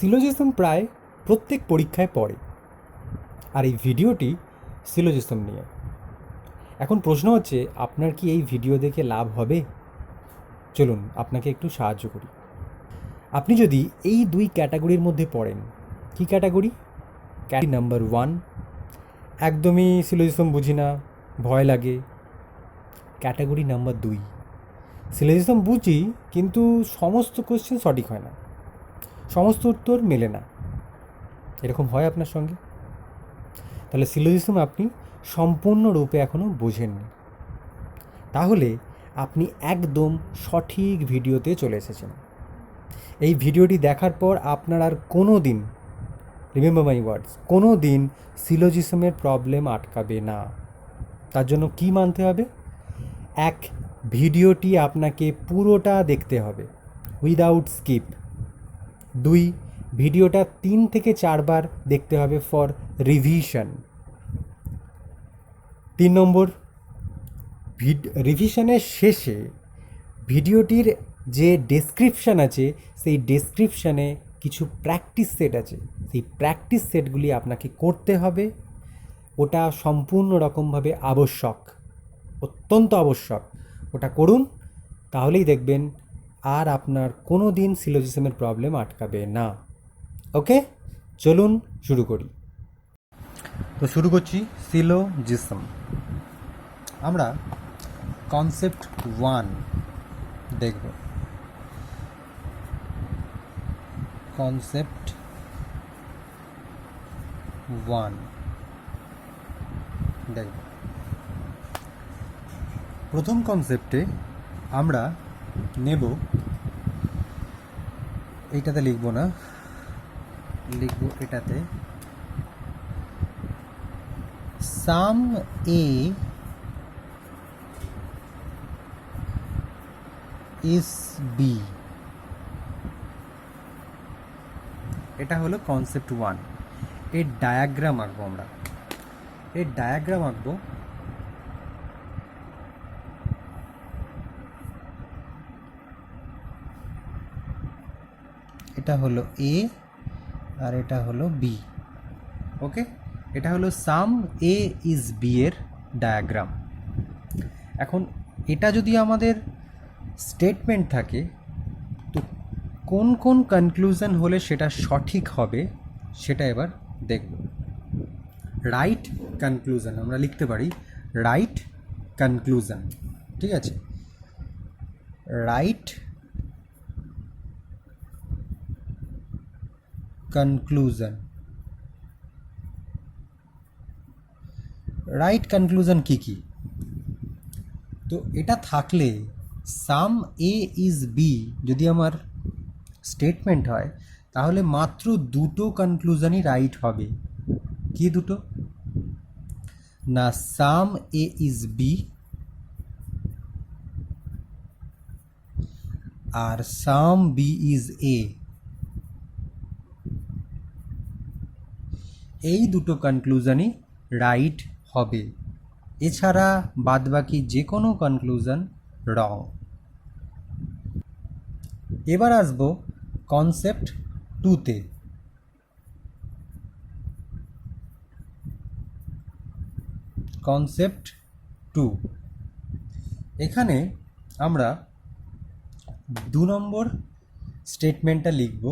Syllogism প্রায় প্রত্যেক পরীক্ষায় পড়ে, আর এই ভিডিওটি সিলোজিজম নিয়ে। এখন প্রশ্ন হচ্ছে, আপনার কি এই ভিডিও দেখে লাভ হবে? চলুন আপনাকে একটু সাহায্য করি। আপনি যদি এই দুই ক্যাটাগরির মধ্যে পড়েন, কি ক্যাটাগরি? ক্যাটাগরি নাম্বার 1, একদমই সিলোজিজম বুঝি না, ভয় লাগে। ক্যাটাগরি নাম্বার 2, সিলোজিজম বুঝি কিন্তু সমস্ত কোশ্চেন সঠিক হয় না, সমস্ত উত্তর মেলে না। এরকম হয় আপনার সঙ্গে? তাহলে সিলোজিজম আপনি সম্পূর্ণরূপে এখনও বোঝেননি। তাহলে আপনি একদম সঠিক ভিডিওতে চলে এসেছেন। এই ভিডিওটি দেখার পর আপনার আর কোনো দিন, রিমেম্বার মাই ওয়ার্ডস, কোনো দিন সিলোজিজমের প্রবলেম আটকাবে না। তার জন্য কি মানতে হবে? এক, ভিডিওটি আপনাকে পুরোটা দেখতে হবে উইদাউট স্কিপ। 2, ভিডিওটা 3 থেকে 4 বার দেখতে হবে ফর রিভিশন। 3 নম্বর, রিভিশনের শেষে ভিডিওটির যে ডেসক্রিপশান আছে, সেই ডেসক্রিপশানে কিছু প্র্যাকটিস সেট আছে, সেই প্র্যাকটিস সেটগুলি আপনাকে করতে হবে। ওটা সম্পূর্ণ রকমভাবে আবশ্যক, অত্যন্ত আবশ্যক। ওটা করুন, তাহলেই দেখবেন আর আপনার কোনো দিন সিলোজিজমের প্রবলেম আটকাবে না। ওকে, চলুন শুরু করি। তো শুরু করছি সিলোজিজম। আমরা কনসেপ্ট 1 দেখব। কনসেপ্ট 1 দেখব। প্রথম কনসেপ্টে আমরা নেব, এইটাতে লিখব না, লিখব এটাতে, সাম এ ইজ বি। এটা হলো কনসেপ্ট 1। এর ডায়াগ্রাম আঁকবো আমরা। এর ডায়াগ্রাম আঁকবো। এটা হলো এ আর এটা হলো বি। ওকে, এটা হলো সাম এ ইজ বি এর ডায়াগ্রাম। এখন এটা যদি আমাদের স্টেটমেন্ট থাকে, তো কোন কোন কনক্লুশন হলে সেটা সঠিক হবে সেটা এবার দেখব। রাইট কনক্লুশন আমরা লিখতে পারি, রাইট কনক্লুশন। ঠিক আছে, রাইট কনক্লুশন। রাইট কনক্লুশন কী কী? তো এটা থাকলে সাম এ ইজ বি যদি আমার স্টেটমেন্ট হয়, তাহলে মাত্র দুটো কনক্লুশনই রাইট হবে। কি দুটো? না সাম এ ইজ বি আর সাম বি ইজ এ। এই দুটো কনক্লুশনই রাইট হবে, এছাড়া বাদবাকি যে কোনো কনক্লুশন রং। এবার আসবো কনসেপ্ট 2তে। কনসেপ্ট 2, এখানে আমরা 2 নম্বর স্টেটমেন্টটা লিখব।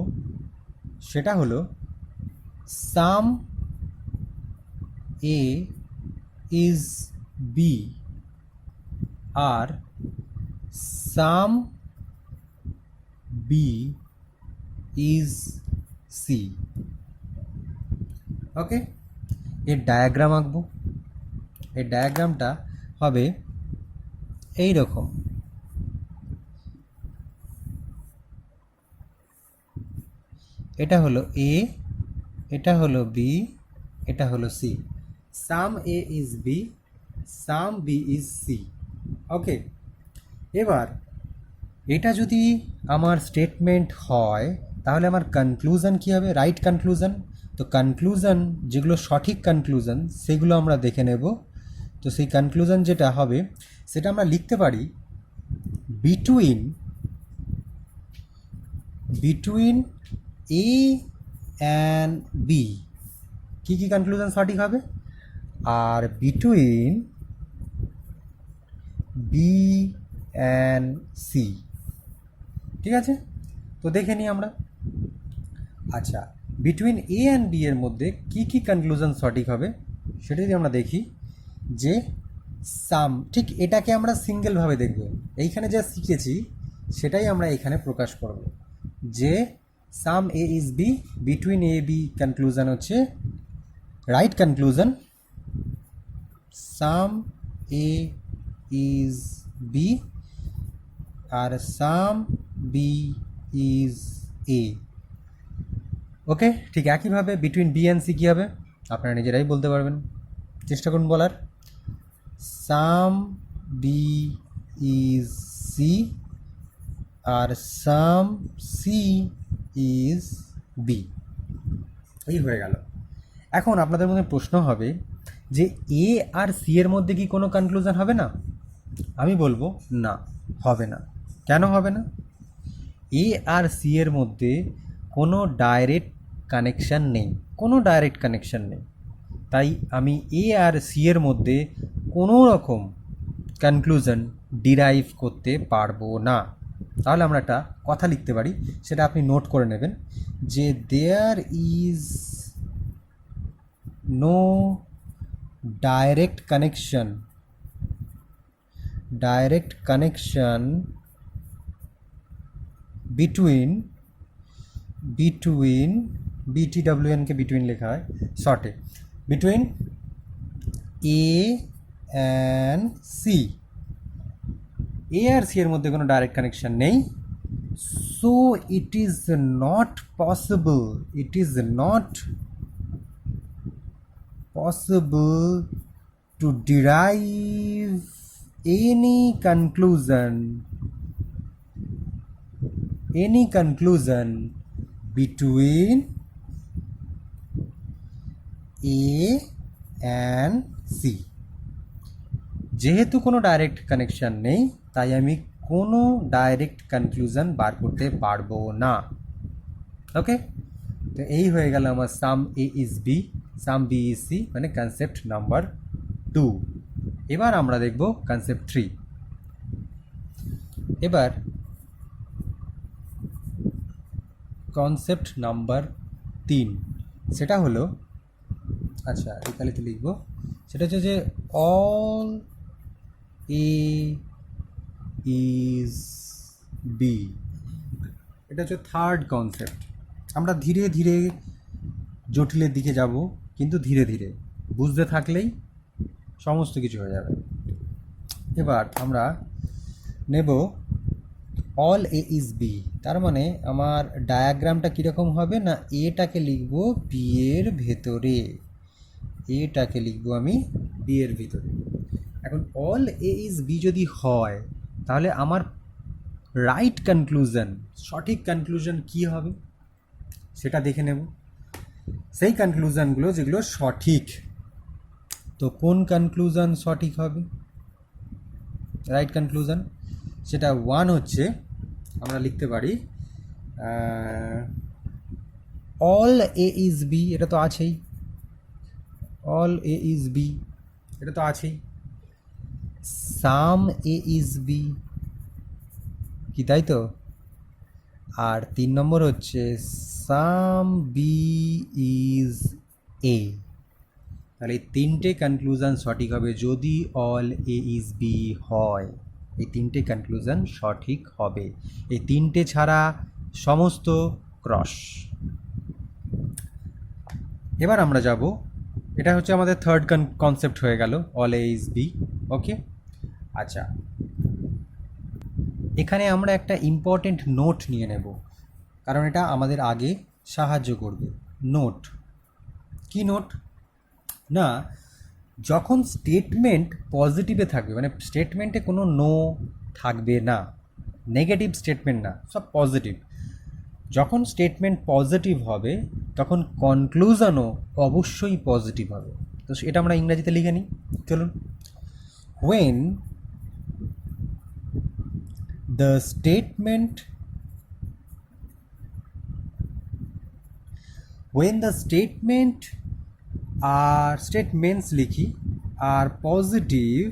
সেটা হলো সাম এ ইজ বি আর some B is C. Okay, এর ডায়াগ্রাম আঁকবো। এই ডায়াগ্রামটা হবে এই রকম। এটা হলো এ, এটা হলো বি, এটা হলো C. Some A is B, some B is C. Okay, এবার এটা যদি আমার স্টেটমেন্ট হয়, তাহলে আমার কনক্লুশন কী হবে? Right conclusion. তো কনক্লুশন যেগুলো সঠিক কনক্লুশন সেগুলো আমরা দেখে নেব। তো সেই কনক্লুশন যেটা হবে সেটা আমরা লিখতে পারি, বিটুইন এ অ্যান্ড বি, কী কী কনক্লুশন সঠিক হবে? আর বিটুইন বি অ্যান্ড সি, ঠিক আছে? তো দেখে নিই আমরা। আচ্ছা, বিটুইন এ অ্যান্ড বি এর মধ্যে কী কী কনক্লুশন সঠিক হবে সেটা যদি আমরা দেখি, যে সাম, ঠিক এটাকে আমরা সিঙ্গেলভাবে দেখব, এইখানে যা শিখেছি সেটাই আমরা এখানে প্রকাশ করব, যে some A is B, between A B conclusion হচ্ছে right conclusion, some A is B আর some B is A. Okay, ঠিক একইভাবে বিটুইন বি অ্যান্ড সি কী হবে আপনারা নিজেরাই বলতে পারবেন, চেষ্টা করুন বলার। সাম বি ইজ সি আর সাম সি ইজ বি, এই হয়ে গেল। এখন আপনাদের মধ্যে প্রশ্ন হবে যে এ আর সি এর মধ্যে কি কোনো কনক্লুশন হবে না? আমি বলবো না, হবে না। কেন হবে না? এ আর সি এর মধ্যে কোনো ডাইরেক্ট কানেকশান নেই, কোনো ডাইরেক্ট কানেকশান নেই, তাই আমি এ আর সি এর মধ্যে কোনো রকম কনক্লুশন ডিরাইভ করতে পারবো না। তাহলে আমরা একটা কথা লিখতে পারি, সেটা আপনি নোট করে নেবেন, যে there is no direct connection between BTWN কে বিটুইন লেখা হয় শর্টে, between A and C. A আর সি এর মধ্যে কোনো ডাইরেক্ট কানেকশন নেই, so it is not possible to derive any conclusion between A and C। যেহেতু কোনো ডাইরেক্ট কানেকশান নেই, তাই আমি কোনো ডাইরেক্ট কনক্লুশন বার করতে পারবো না। ওকে, তো এই হয়ে গেল আমার some A is B, some B is C, মানে কনসেপ্ট নাম্বার 2। এবার আমরা দেখব কনসেপ্ট 3। এবার কনসেপ্ট নাম্বার 3, সেটা হলো, আচ্ছা এখানেতে লিখব, সেটা হচ্ছে যে অল এ ইজ বি। এটা হচ্ছে থার্ড কনসেপ্ট। আমরা ধীরে ধীরে জটিলের দিকে যাব, কিন্তু ধীরে ধীরে বুঝতে থাকলেই সমস্ত কিছু হয়ে যাবে। এবার আমরা নেব অল এ ইজ বি, তার মানে আমার ডায়াগ্রামটা কীরকম হবে না, এটাকে লিখব বি এর ভেতরে, এটাকে লিখব আমি বি এর ভিতরে। এখন অল এ ইজ বি যদি হয়, তাহলে আমার রাইট কনক্লুশন, সঠিক কনক্লুশন কী হবে সেটা দেখে নেব, সেই কনক্লুশনগুলো যেগুলো সঠিক। তো কোন কনক্লুশন সঠিক হবে রাইট কনক্লুশন, সেটা 1 হচ্ছে, আমরা লিখতে পারি অল এ ইজ বি, এটা তো আছেই, অল এ ইজ বি এটা তো আছেই, সাম এ ইজ বি কি, তাই তো? আর 3 নম্বর হচ্ছে সাম বি ইজ এ। তাহলে এই 3টে কনক্লুশন সঠিক হবে যদি অল এ ইজ বি হয়, এই 3টে কনক্লুশন সঠিক হবে, এই 3টে ছাড়া সমস্ত ক্রস। এবার আমরা যাব, এটা হচ্ছে আমাদের থার্ড কনসেপ্ট হয়ে গেল, অল এ ইজ বি। ওকে, আচ্ছা এখানে আমরা একটা ইম্পর্টেন্ট নোট নিয়ে নেব, কারণ এটা আমাদের আগে সাহায্য করবে। নোট কি? নোট না, যখন স্টেটমেন্ট পজিটিভে থাকবে, মানে স্টেটমেন্টে কোনো নো থাকবে না, নেগেটিভ স্টেটমেন্ট না, সব পজিটিভ, যখন স্টেটমেন্ট পজিটিভ হবে তখন কনক্লুশনও অবশ্যই পজিটিভ হবে। তো এটা আমরা ইংরাজিতে লিখে নিই, চলুন। When the statement when the statements লিখি are positive,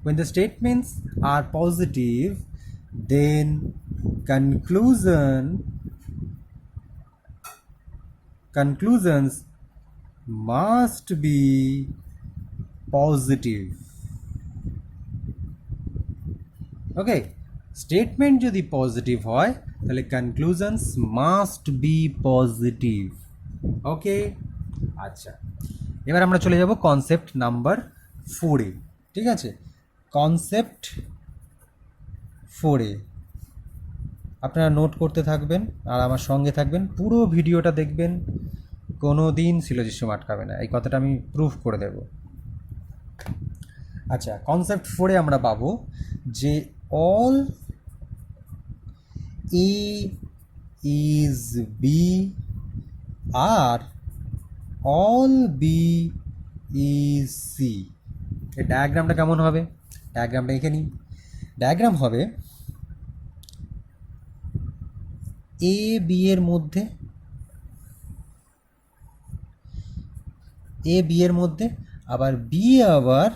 when the statements are positive, then conclusions must be positive. Okay, statement যদি পজিটিভ হয় তাহলে কনক্লুশনস মাস্ট বি পজিটিভ। ওকে, আচ্ছা, এবার আমরা চলে যাব কনসেপ্ট নাম্বার 4-এ। ঠিক আছে, কনসেপ্ট 4-এ আপনারা নোট করতে থাকবেন আর আমার সঙ্গে থাকবেন, পুরো ভিডিওটা দেখবেন, কোনো দিন সিলোজিজম আটকাবে না, এই কথাটা আমি প্রুফ করে দেব। আচ্ছা, কনসেপ্ট 4-এ আমরা পাবো যে all A is B R all B is C। এই ডায়াগ্রামটা কেমন হবে? ডায়াগ্রামটা এঁকে নিই। ডায়াগ্রাম হবে A B এর মধ্যে, A B এর মধ্যে, আবার B আবার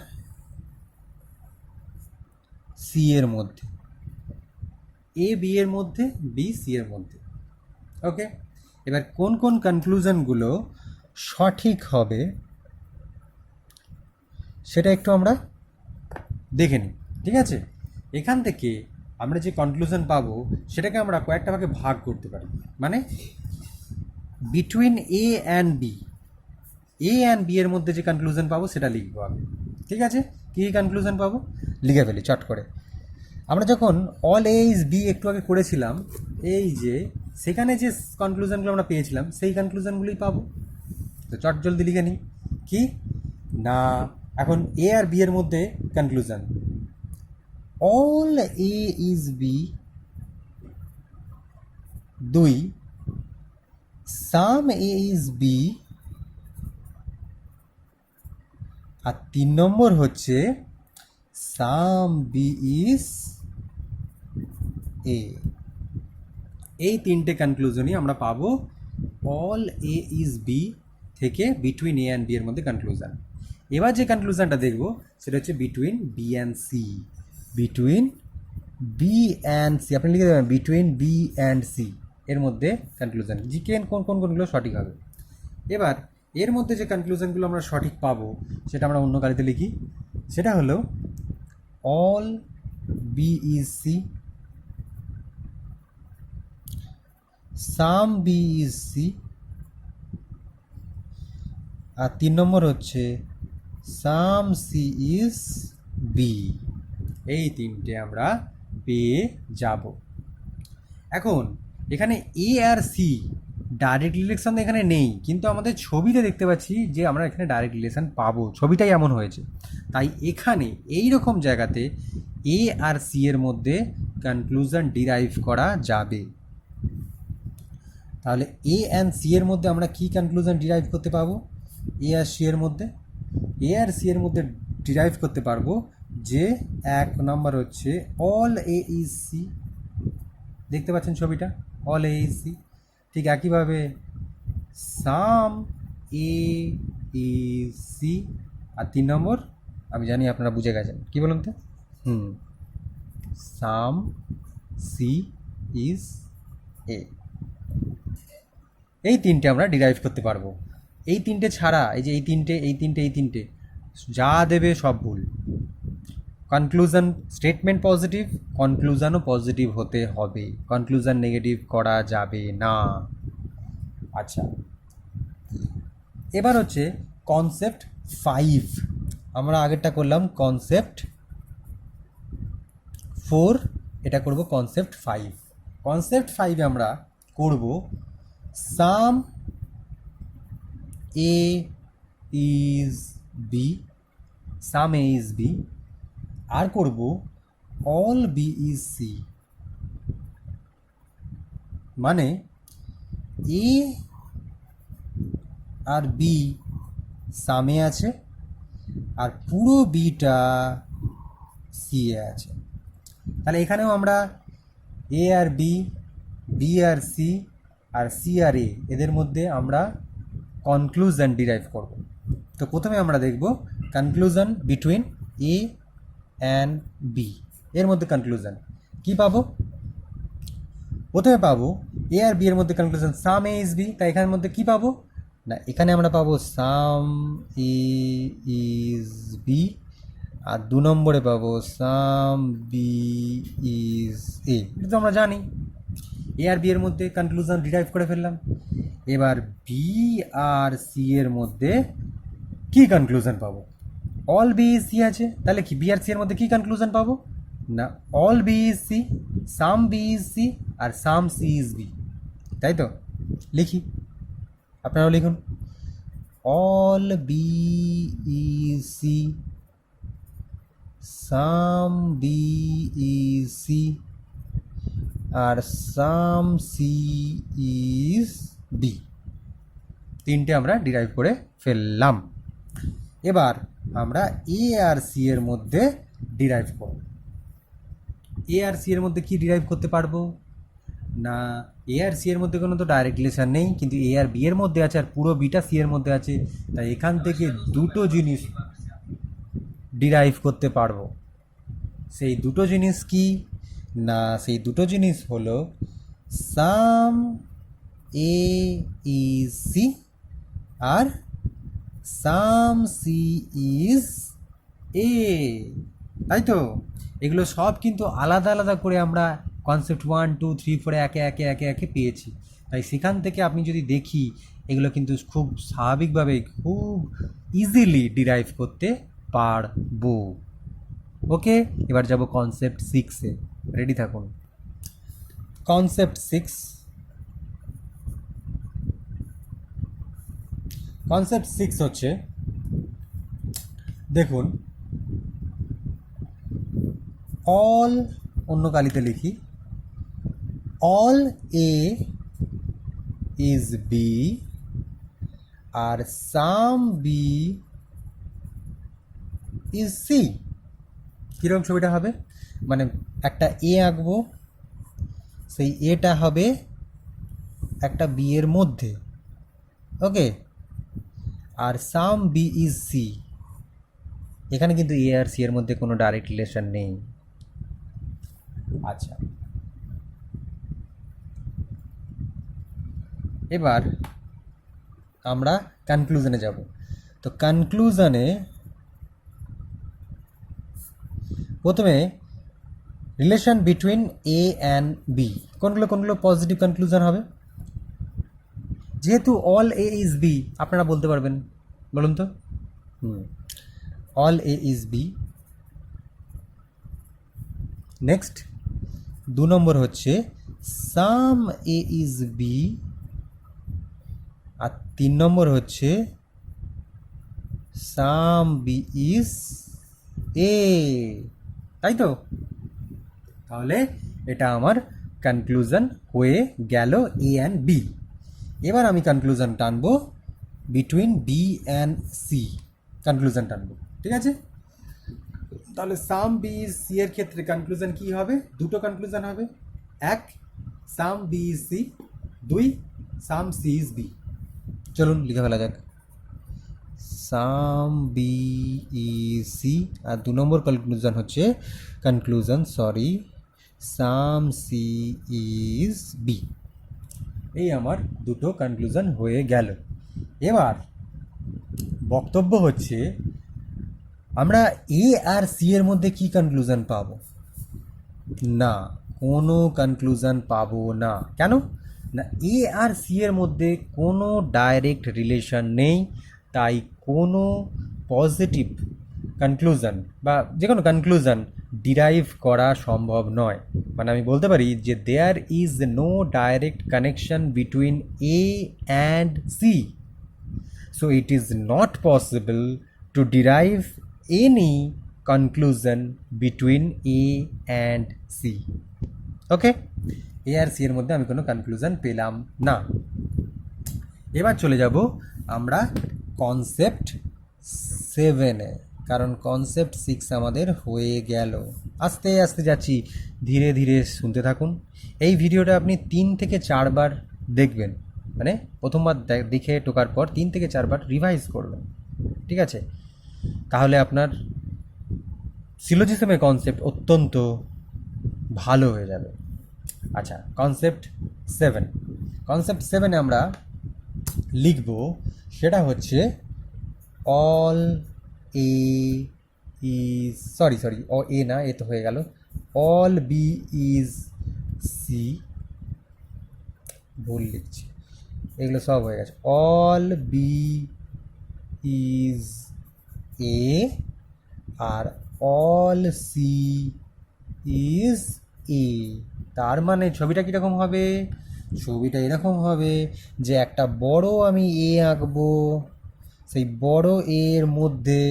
C এর মধ্যে, A B এর মধ্যে, B C এর মধ্যে। ওকে, এবার কোন কোন কনক্লুশনগুলো সঠিক হবে সেটা একটু আমরা দেখে নিই। ঠিক আছে, এখান থেকে আমরা যে কনক্লুশন পাবো সেটাকে আমরা কয়েকটা ভাগে ভাগ করতে পারি, মানে between A and B, A and B এর মধ্যে যে কনক্লুশন পাবো সেটা লিখবো আমি। ঠিক আছে, কী কনক্লুশন পাবো লিখে ফেলি চট করে। আমরা যখন অল এ ইজ বি একটু আগে করেছিলাম, এই যে সেখানে যে কনক্লুশনগুলো আমরা পেয়েছিলাম সেই কনক্লুশনগুলোই পাবো। তো চট জলদি লিখে নিই। কি না, এখন এ আর বি এর মধ্যে conclusion, all A is B 2, some A is B, আর 3 নম্বর হচ্ছে সাম বি ইজ এ। এই তিনটে কনক্লুশনই আমরা পাবো অল এ ইজ বি থেকে বিটুইন এ অ্যান্ড বি এর মধ্যে কনক্লুশন। এবার যে কনক্লুশনটা দেখব সেটা হচ্ছে between B and C, between B and C. আপনি লিখে দেবেন বিটুইন বি অ্যান্ড সি এর মধ্যে কনক্লুশন, জিকেন কোন কোন কোনগুলো সঠিক হবে। এবার এর মধ্যে যে কনক্লুশনগুলো আমরা সঠিক পাবো সেটা আমরা অন্য কালিতে লিখি, সেটা হলো all B is C, some B is C, আর 3 নম্বর হচ্ছে সাম সি ইজ বি। এই তিনটে আমরা পেয়ে যাব। এখন এখানে এ আর সি ডাইরেক্ট রিলেশন এখানে নেই, কিন্তু আমাদের ছবিতে দেখতে পাচ্ছি যে আমরা এখানে ডাইরেক্ট রিলেশন পাবো, ছবিটাই এমন হয়েছে। তাই এখানে এই রকম জায়গাতে এ আর সি এর মধ্যে কনক্লুশন ডিরাইভ করা যাবে। তাহলে এ অ্যান্ড সি এর মধ্যে আমরা কি কনক্লুশন ডিরাইভ করতে পারবো? এ আর সি এর মধ্যে, এ আর সি এর মধ্যে ডিরাইভ করতে পারবো যে 1 নম্বর হচ্ছে অল এ ইজ সি, দেখতে পাচ্ছেন ছবিটা, অল এ ইজ সি। ঠিক একইভাবে সাম এ ইজ সি, আর 3 নম্বর আমি জানি আপনারা বুঝে গেছেন, কি বলুন তো? সাম সি ইজ এ। এই তিনটে আমরা ডিরাইভ করতে পারবো। এই তিনটে ছাড়া এই যে এই তিনটে যা দেবে সব ভুল। কনক্লুশন স্টেটমেন্ট পজিটিভ, কনক্লুশনও পজিটিভ হতে হবে, কনক্লুশন নেগেটিভ করা যাবে না। আচ্ছা, এবার হচ্ছে কনসেপ্ট 5। আমরা আগেরটা করলাম কনসেপ্ট 4, এটা করব কনসেপ্ট 5। কনসেপ্ট 5-এ আমরা করব some A is B, some A is B, আর করব অল বি ইজ সি। মানে এ আর বি সামে আছে আর পুরো বিটা সি এ আছে। তাহলে এখানেও আমরা এ আর বি, বি আর সি আর সি আর এ এদের মধ্যে আমরা কনক্লুশন ডিরাইভ করব। তো প্রথমে আমরা দেখব conclusion between A and B, এর মধ্যে কনক্লুশন কি পাবো। প্রথমে পাবো এ আর বি এর মধ্যে conclusion some A is B, তাই এখানের মধ্যে কি পাবো না, এখানে আমরা পাবো সাম এ ইজ বি, আর 2 নম্বরে পাবো সাম বি ইজ এ। এটা তো আমরা জানি, এ আর বি এর মধ্যে কনক্লুশন ডিরাইভ করে ফেললাম। এবার বি আর সি এর মধ্যে কি কনক্লুশন পাবো, অল বি ইজ সি আছে, তাহলে কি বি আর সি এর মধ্যে কি কনক্লুশন পাবো না, all B is C, some B is C, আর সাম সি ইজ বি, তাই তো। লিখি, আপনারাও লিখুন, all B is C, some B is C, আর সাম সি ইজ বি। তিনটে আমরা ডিরাইভ করে ফেললাম। এবার আমরা এ আর সি এর মধ্যে ডিরাইভ করব। এ আর সি এর মধ্যে কি ডিরাইভ করতে পারবো না, এ আর সি এর মধ্যে কোনো তো ডাইরেক্ট রিলেশন নেই, কিন্তু এ আর বি এর মধ্যে আছে আর পুরো বিটা সি এর মধ্যে আছে, তাই এখান থেকে দুটো জিনিস ডিরাইভ করতে পারবো। সেই দুটো জিনিস কি না, সেই দুটো জিনিস হলো সাম এ ইজ সি আর সাম সি ইজ এ, তাই তো। এগুলো সব কিন্তু আলাদা আলাদা করে আমরা কনসেপ্ট 1 2 3 4 একে একে একে একে পেয়েছি, তাই সেখান থেকে আপনি যদি দেখি এগুলো কিন্তু খুব স্বাভাবিকভাবে খুব ইজিলি ডিরাইভ করতে পারবো। ওকে, এবার যাব কনসেপ্ট 6-এ, রেডি থাকুন। কনসেপ্ট 6, কনসেপ্ট 6 হচ্ছে, দেখুন, অল, অন্য কালিতে লিখি, অল এ ইজ বি আর সাম বি ইজ সি। কীরকম ছবিটা হবে, মানে একটা এ আঁকবো, সেই এটা হবে একটা বি এর মধ্যে, ওকে, আর সাম বি ইজ সি। এখানে কিন্তু এ আর সি এর মধ্যে কোনো ডাইরেক্ট রিলেশন নেই। আচ্ছা, এবার আমরা কনক্লুশনে যাব। তো কনক্লুশনে প্রথমে relation between A and B, কোনগুলো পজিটিভ কনক্লুশন হবে, যেহেতু অল এ ইজ বি, আপনারা বলতে পারবেন, বলুন তো। All A is B. Next 2 নম্বর হচ্ছে সাম এ ইজ বি, আর 3 নম্বর হচ্ছে সাম বি ইজ এ, তাই তো। তাহলে এটা আমার কনক্লুশন হয়ে গেল এ অ্যান্ড বি। এবার আমি কনক্লুশন টানবো between B and C, conclusion টানবো, ঠিক আছে। তাহলে সাম বি ইজ সি এর ক্ষেত্রে কনক্লুশন কি হবে, দুটো কনক্লুশন হবে, 1 some B is C, 2 some C is B. চলুন লিখে ফেলা যাক, সাম বি ইজ সি, আর 2 number conclusion some C is B. এই আমার দুটো কনক্লুশন হয়ে গেল। এবার বক্তব্য হচ্ছে আমরা এ আর সি এর মধ্যে কি কনক্লুশন পাবো না, কোনো কনক্লুশন পাবো না। কেন না, এ আর সি এর মধ্যে কোনো ডাইরেক্ট রিলেশন নেই, তাই কোনো পজিটিভ কনক্লুশন বা যে কোনো কনক্লুশন ডিরাইভ করা সম্ভব নয়। মানে আমি বলতে পারি যে there is no direct connection between A and C, so it is not possible to derive any conclusion between A and C. Okay, A আর সি এর মধ্যে আমি কোনো কনক্লুশন পেলাম না। এবার চলে যাব আমরা কনসেপ্ট 7-এ, কারণ কনসেপ্ট 6 আমাদের হয়ে গেল। আস্তে আস্তে যাচ্ছি, ধীরে ধীরে শুনতে থাকুন। এই ভিডিওটা আপনি 3 থেকে 4 বার দেখবেন, মানে প্রথমবার দেখে টোকার পর 3 থেকে 4 বার রিভাইজ করবেন, ঠিক আছে? তাহলে আপনার সিলোজিজমের কনসেপ্ট অত্যন্ত ভালো হয়ে যাবে। আচ্ছা, কনসেপ্ট 7 আমরা লিখব, সেটা হচ্ছে অল এ ইজ সরি এ না, এ তো হয়ে গেল, অল বি ইজ সি, ভুল লিখছি, এগুলো সব হয়ে গেছে। অল বি ইজ এ আর অল সি ইজ এ। তার মানে ছবিটা কীরকম হবে? ছবিটা এরকম হবে যে একটা বড় আমি এ আঁকবো, সেই বড় এর মধ্যে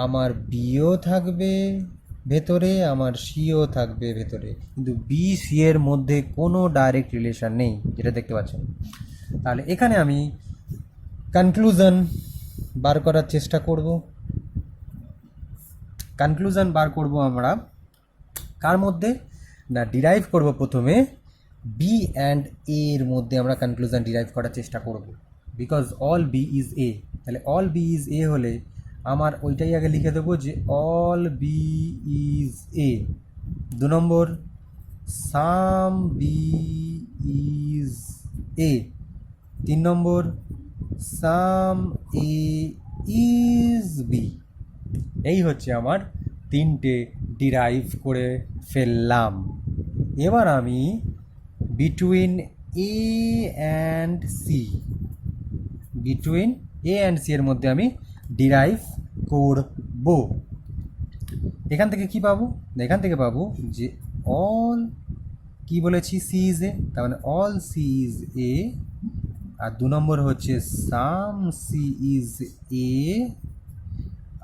আমার বিও থাকবে ভেতরে, আমার সিও থাকবে ভেতরে, কিন্তু বি সি এর মধ্যে কোনো ডাইরেক্ট রিলেশন নেই, যেটা দেখতে পাচ্ছেন। তাহলে এখানে আমি কনক্লুশন বার করার চেষ্টা করব। কনক্লুশন বার করব আমরা কার মধ্যে? না, ডিরাইভ করব প্রথমে বি অ্যান্ড এ এর মধ্যে আমরা কনক্লুশন ডিরাইভ করার চেষ্টা করব, because all B is A. তাহলে অল বি ইজ এ হলে আমার ওইটাই আগে লিখে দেবো যে all B is A. 2 number, some B is A. 3 number, some A is B. এই হচ্ছে আমার 3টে ডিরাইভ করে ফেললাম। এবার আমি বিটুইন এ অ্যান্ড সি, এর মধ্যে আমি ডিরাইভ করব। এখান থেকে কি পাবো? এখান থেকে পাবো যে অল, কি বলেছি, সি ইজ এ, তার মানে অল সি ইজ এ। আর 2 নম্বর হচ্ছে সাম সি ইজ এ।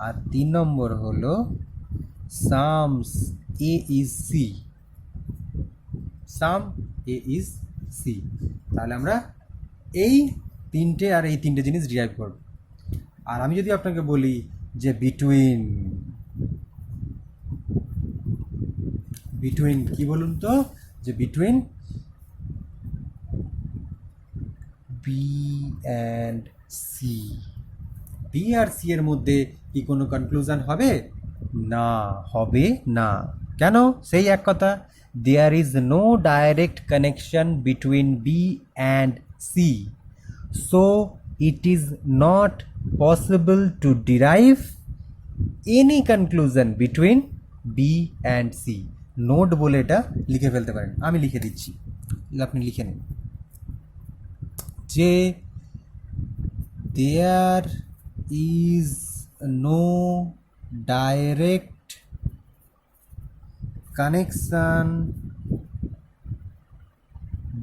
আর 3 নম্বর হলো some A is C, some A is C. তাহলে আমরা এই 3টে আর এই 3টে জিনিস ডিরাইভ করব। আর আমি যদি আপনাকে বলি যে বিটুইন কি বলুন তো, যে between B and C, B আর সি এর মধ্যে কি কোনো কনক্লুশন হবে? না, হবে না। কেন? সেই এক কথা, there is no direct connection between B and C, so it is not possible to derive any conclusion between B and C. Note বলে এটা লিখে ফেলতে পারেন, আমি লিখে দিচ্ছি, আপনি লিখে নিন যে there is no direct connection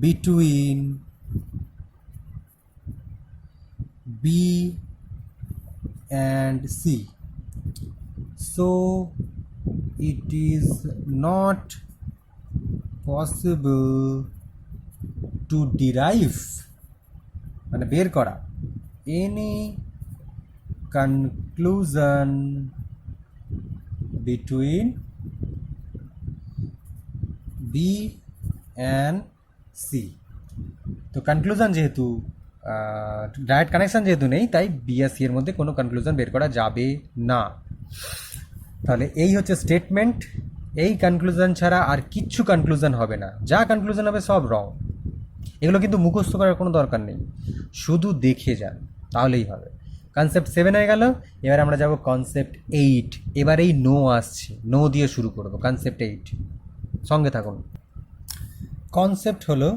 between B and C, so it is not possible to derive, মানে বের করা, any conclusion between B and C। তো কনক্লুশন যেহেতু ডাইরেক্ট কানেকশন যেহেতু নেই, তাই বি আর সি এর মধ্যে কোনো কনক্লুশন বের করা যাবে না। তাহলে এই হচ্ছে স্টেটমেন্ট। এই কনক্লুশন ছাড়া আর কিচ্ছু কনক্লুশন হবে না, যা কনক্লুশন হবে সব রং। এগুলো কিন্তু মুখস্থ করার কোনো দরকার নেই, শুধু দেখে যান তাহলেই হবে। কনসেপ্ট 7 হয়ে গেল, এবার আমরা যাব কনসেপ্ট 8। এবার এই নো আসছে, নো দিয়ে শুরু করব কনসেপ্ট 8, সঙ্গে থাকুন। কনসেপ্ট হলো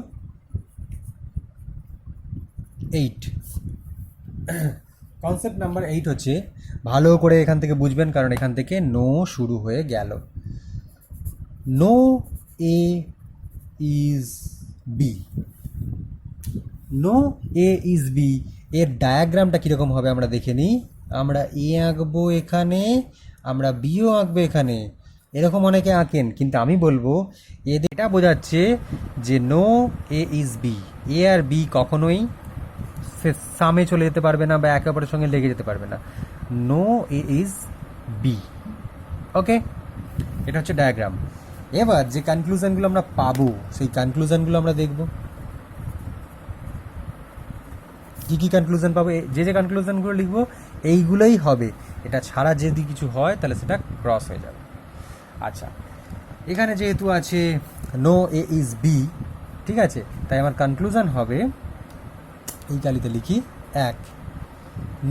8, কনসেপ্ট নাম্বার 8 হচ্ছে, ভালো করে এখান থেকে বুঝবেন কারণ এখান থেকে নো শুরু হয়ে গেল। No A is B, no A is B এর ডায়াগ্রামটা কীরকম হবে আমরা দেখে নিই। আমরা এ আঁকবো এখানে, আমরা বিও আঁকবো এখানে, এরকম অনেকে আঁকেন, কিন্তু আমি বলবো এটা বোঝাচ্ছে যে no A is B, A আর বি কখনোই সামে চলে যেতে পারবে না বা একে অপরের সঙ্গে লেগে যেতে পারবে না। নো এ ইজ বি, ওকে, এটা হচ্ছে ডায়াগ্রাম। এবার যে কনক্লুশনগুলো আমরা পাবো সেই কনক্লুশনগুলো আমরা দেখব। কী কী কনক্লুশন পাবো, যে কনক্লুশনগুলো লিখবো এইগুলোই হবে, এটা ছাড়া যদি কিছু হয় তাহলে সেটা ক্রস হয়ে যাবে। আচ্ছা, এখানে যেহেতু আছে নো এ ইজ বি, ঠিক আছে, তাই আমার কনক্লুশন হবে, এই কালিতে লিখি 1,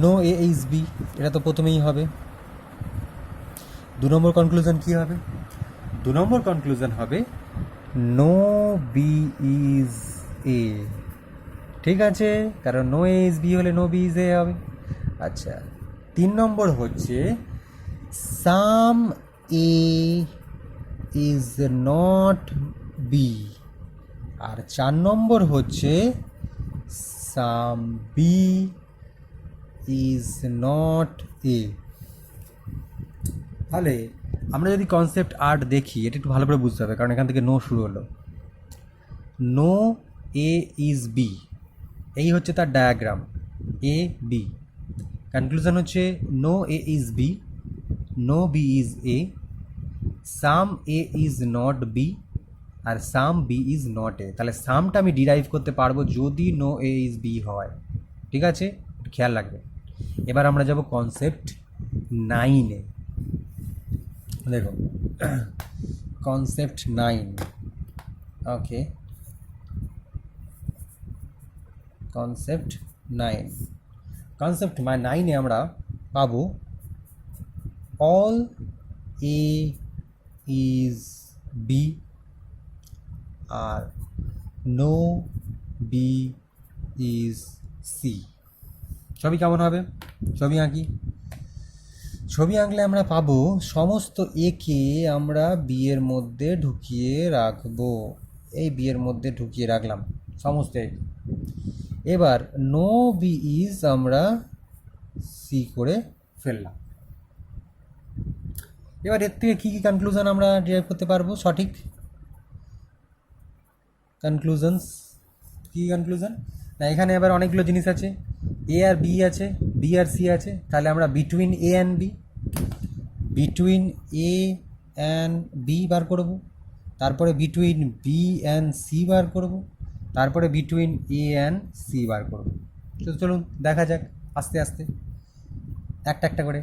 নো এ ইজ বি, এটা তো প্রথমেই হবে। 2 নম্বর কনক্লুশন কী হবে? 2 নম্বর কনক্লুশন হবে নো বি ইজ এ, ঠিক আছে, কারণ নো এ ইজ বি হলে নো বি ইজ এ হবে। আচ্ছা, 3 নম্বর হচ্ছে some A is not B, আর 4 নম্বর হচ্ছে some B is not A. তাহলে আমরা যদি কনসেপ্ট 8 দেখি, এটা একটু ভালো করে বুঝতে হবে, কারণ এখান থেকে নো শুরু হলো। নো এ ইজ বি, এই হচ্ছে তার ডায়াগ্রাম, এ বি। কনক্লুশন হচ্ছে no A is B, no B is A, some A is not B, আর some B is not A. তাহলে সামটা আমি ডিরাইভ করতে পারবো যদি নো এ ইজ বি হয়, ঠিক আছে, একটু খেয়াল রাখবে। এবার আমরা যাব কনসেপ্ট 9-এ। দেখো কনসেপ্ট 9, ওকে, কনসেপ্ট 9 আমরা পাবো অল এ ইজ বি আর নো বি ইজ সি। ছবি কেমন হবে? ছবি আঁকি। ছবি আঁকলে আমরা পাবো সমস্ত একে আমরা বি এর মধ্যে ঢুকিয়ে রাখবো, এই বি এর মধ্যে ঢুকিয়ে রাখলাম সমস্ত এ। এবার নো বি ইজ আমরা সি করে ফেললাম। এবার এর থেকে কী কী কনক্লুশন আমরা ডিরাইভ করতে পারবো? সঠিক কনক্লুশনস, কী কনক্লুশন না, এখানে এবার অনেকগুলো জিনিস আছে, এ আর বি আছে, বি আর সি আছে, তাহলে আমরা between A and B, between A and B বার করব, তারপরে বিটুইন বি অ্যান্ড সি বার করব, তারপরে বিটুইন এ অ্যান্ড সি বার করব। তো চলুন দেখা যাক আস্তে আস্তে একটা একটা করে।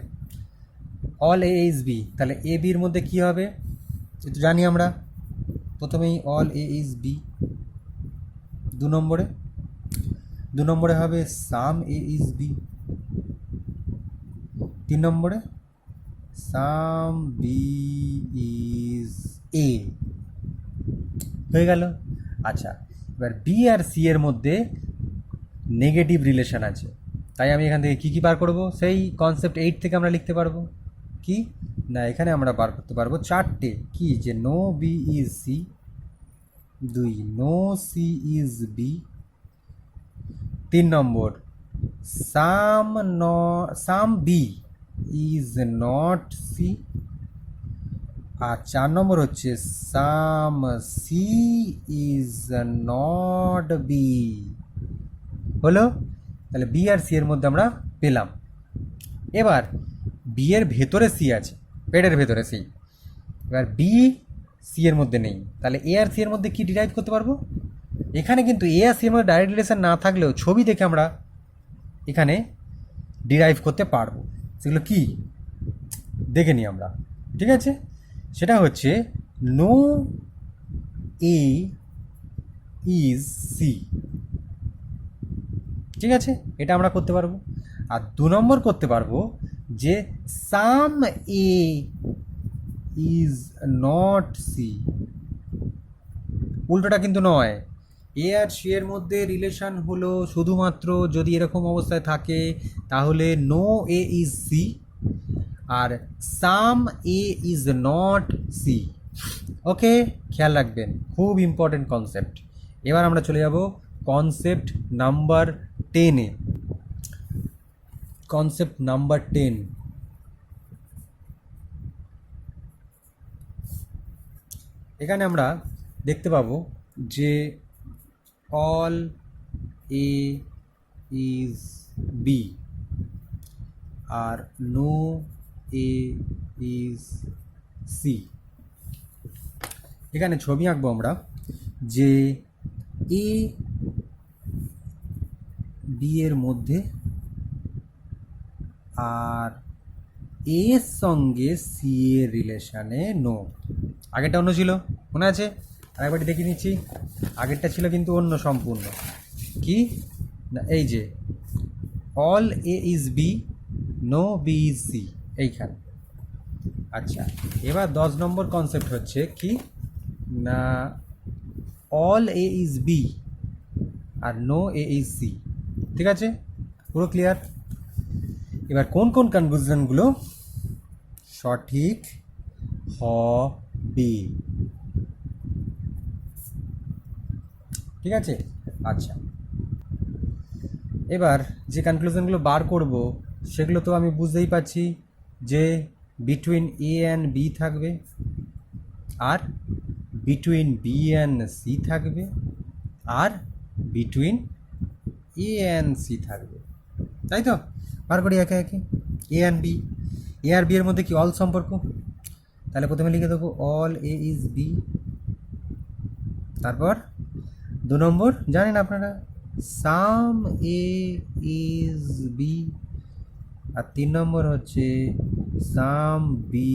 অল এ ইজ বি, তাহলে এ বির মধ্যে কী হবে একটু জানি আমরা। প্রথমেই অল এ ইজ বি, 2 নম্বরে হবে সাম এ ইজ বি, 3 নম্বরে সাম বি ইজ এ, হয়ে গেল। আচ্ছা, এবার বি আর সি এর মধ্যে নেগেটিভ রিলেশন আছে, তাই আমি এখান থেকে কী কী বার করব? সেই কনসেপ্ট 8 থেকে আমরা লিখতে পারবো কি না, এখানে আমরা বার করতে পারবো 4টে, কি যে no B is C, 2 no C is B, 3 number some B is not C, আর 4 নম্বর হচ্ছে some C is not B. হলো, তাহলে বি আর সি এর মধ্যে আমরা পেলাম। এবার বি এর ভেতরে সি আছে, পেটের ভেতরে সি, এবার বি সি এর মধ্যে নেই, তাহলে এ আর সি এর মধ্যে কি ডিরাইভ করতে পারবো? এখানে কিন্তু এ আর সি এর মধ্যে ডাইরেক্ট রিলেশন না থাকলেও ছবি দেখে আমরা এখানে ডিরাইভ করতে পারবো। সেগুলো কি দেখে নিই আমরা, ঠিক আছে। সেটা হচ্ছে নো এ ইজ সি, ঠিক আছে, এটা আমরা করতে পারবো। আর 2 নম্বর করতে পারবো যে some A is not C, উল্টোটা কিন্তু নয়। এ আর সি এর মধ্যে রিলেশন হলো শুধুমাত্র যদি এরকম অবস্থায় থাকে তাহলে নো এ ইজ সি আর some A is not C. Okay, খেয়াল রাখবেন, খুব ইম্পর্টেন্ট কনসেপ্ট। এবার আমরা চলে যাব কনসেপ্ট নাম্বার 10-এ। কনসেপ্ট নাম্বার 10, এখানে আমরা দেখতে পাবো যে অল এ ইজ বি আর নো এ ইজ সি। এখানে ছবি আঁকবো আমরা যে এ বি এর মধ্যে আর এর সঙ্গে সি এর রিলেশানে নো। আগেরটা অন্য ছিল, মনে আছে? আরেকবারটি দেখিয়ে নিচ্ছি। আগেরটা ছিল কিন্তু অন্য সম্পূর্ণ। কি না, এই যে all A is B, no B is C, এইখানে। আচ্ছা, এবার 10 নম্বর কনসেপ্ট হচ্ছে কি না, অল এ ইজ বি আর নো এ ইজ সি। ঠিক আছে, পুরো ক্লিয়ার? এবার কোন কোন কনক্লুশনগুলো সঠিক হবে, ঠিক আছে? আচ্ছা, এবার যে কনক্লুশনগুলো বার করব সেগুলো তো আমি বুঝতেই পারছি যে বিটুইন এ অ্যান্ড বি থাকবে, আর বিটুইন বি অ্যান্ড সি থাকবে, আর বিটুইন এ অ্যান্ড সি থাকবে, তাই তো? বার করি একে একে। এ অ্যান্ড বি, এ আর বি এর মধ্যে কি অল সম্পর্ক? তাহলে প্রথমে লিখে দেবো অল এ ইজ বি। তারপর 2 নম্বর জানেন আপনারা, সাম এ ইজ বি। আর 3 নম্বর হচ্ছে সাম বি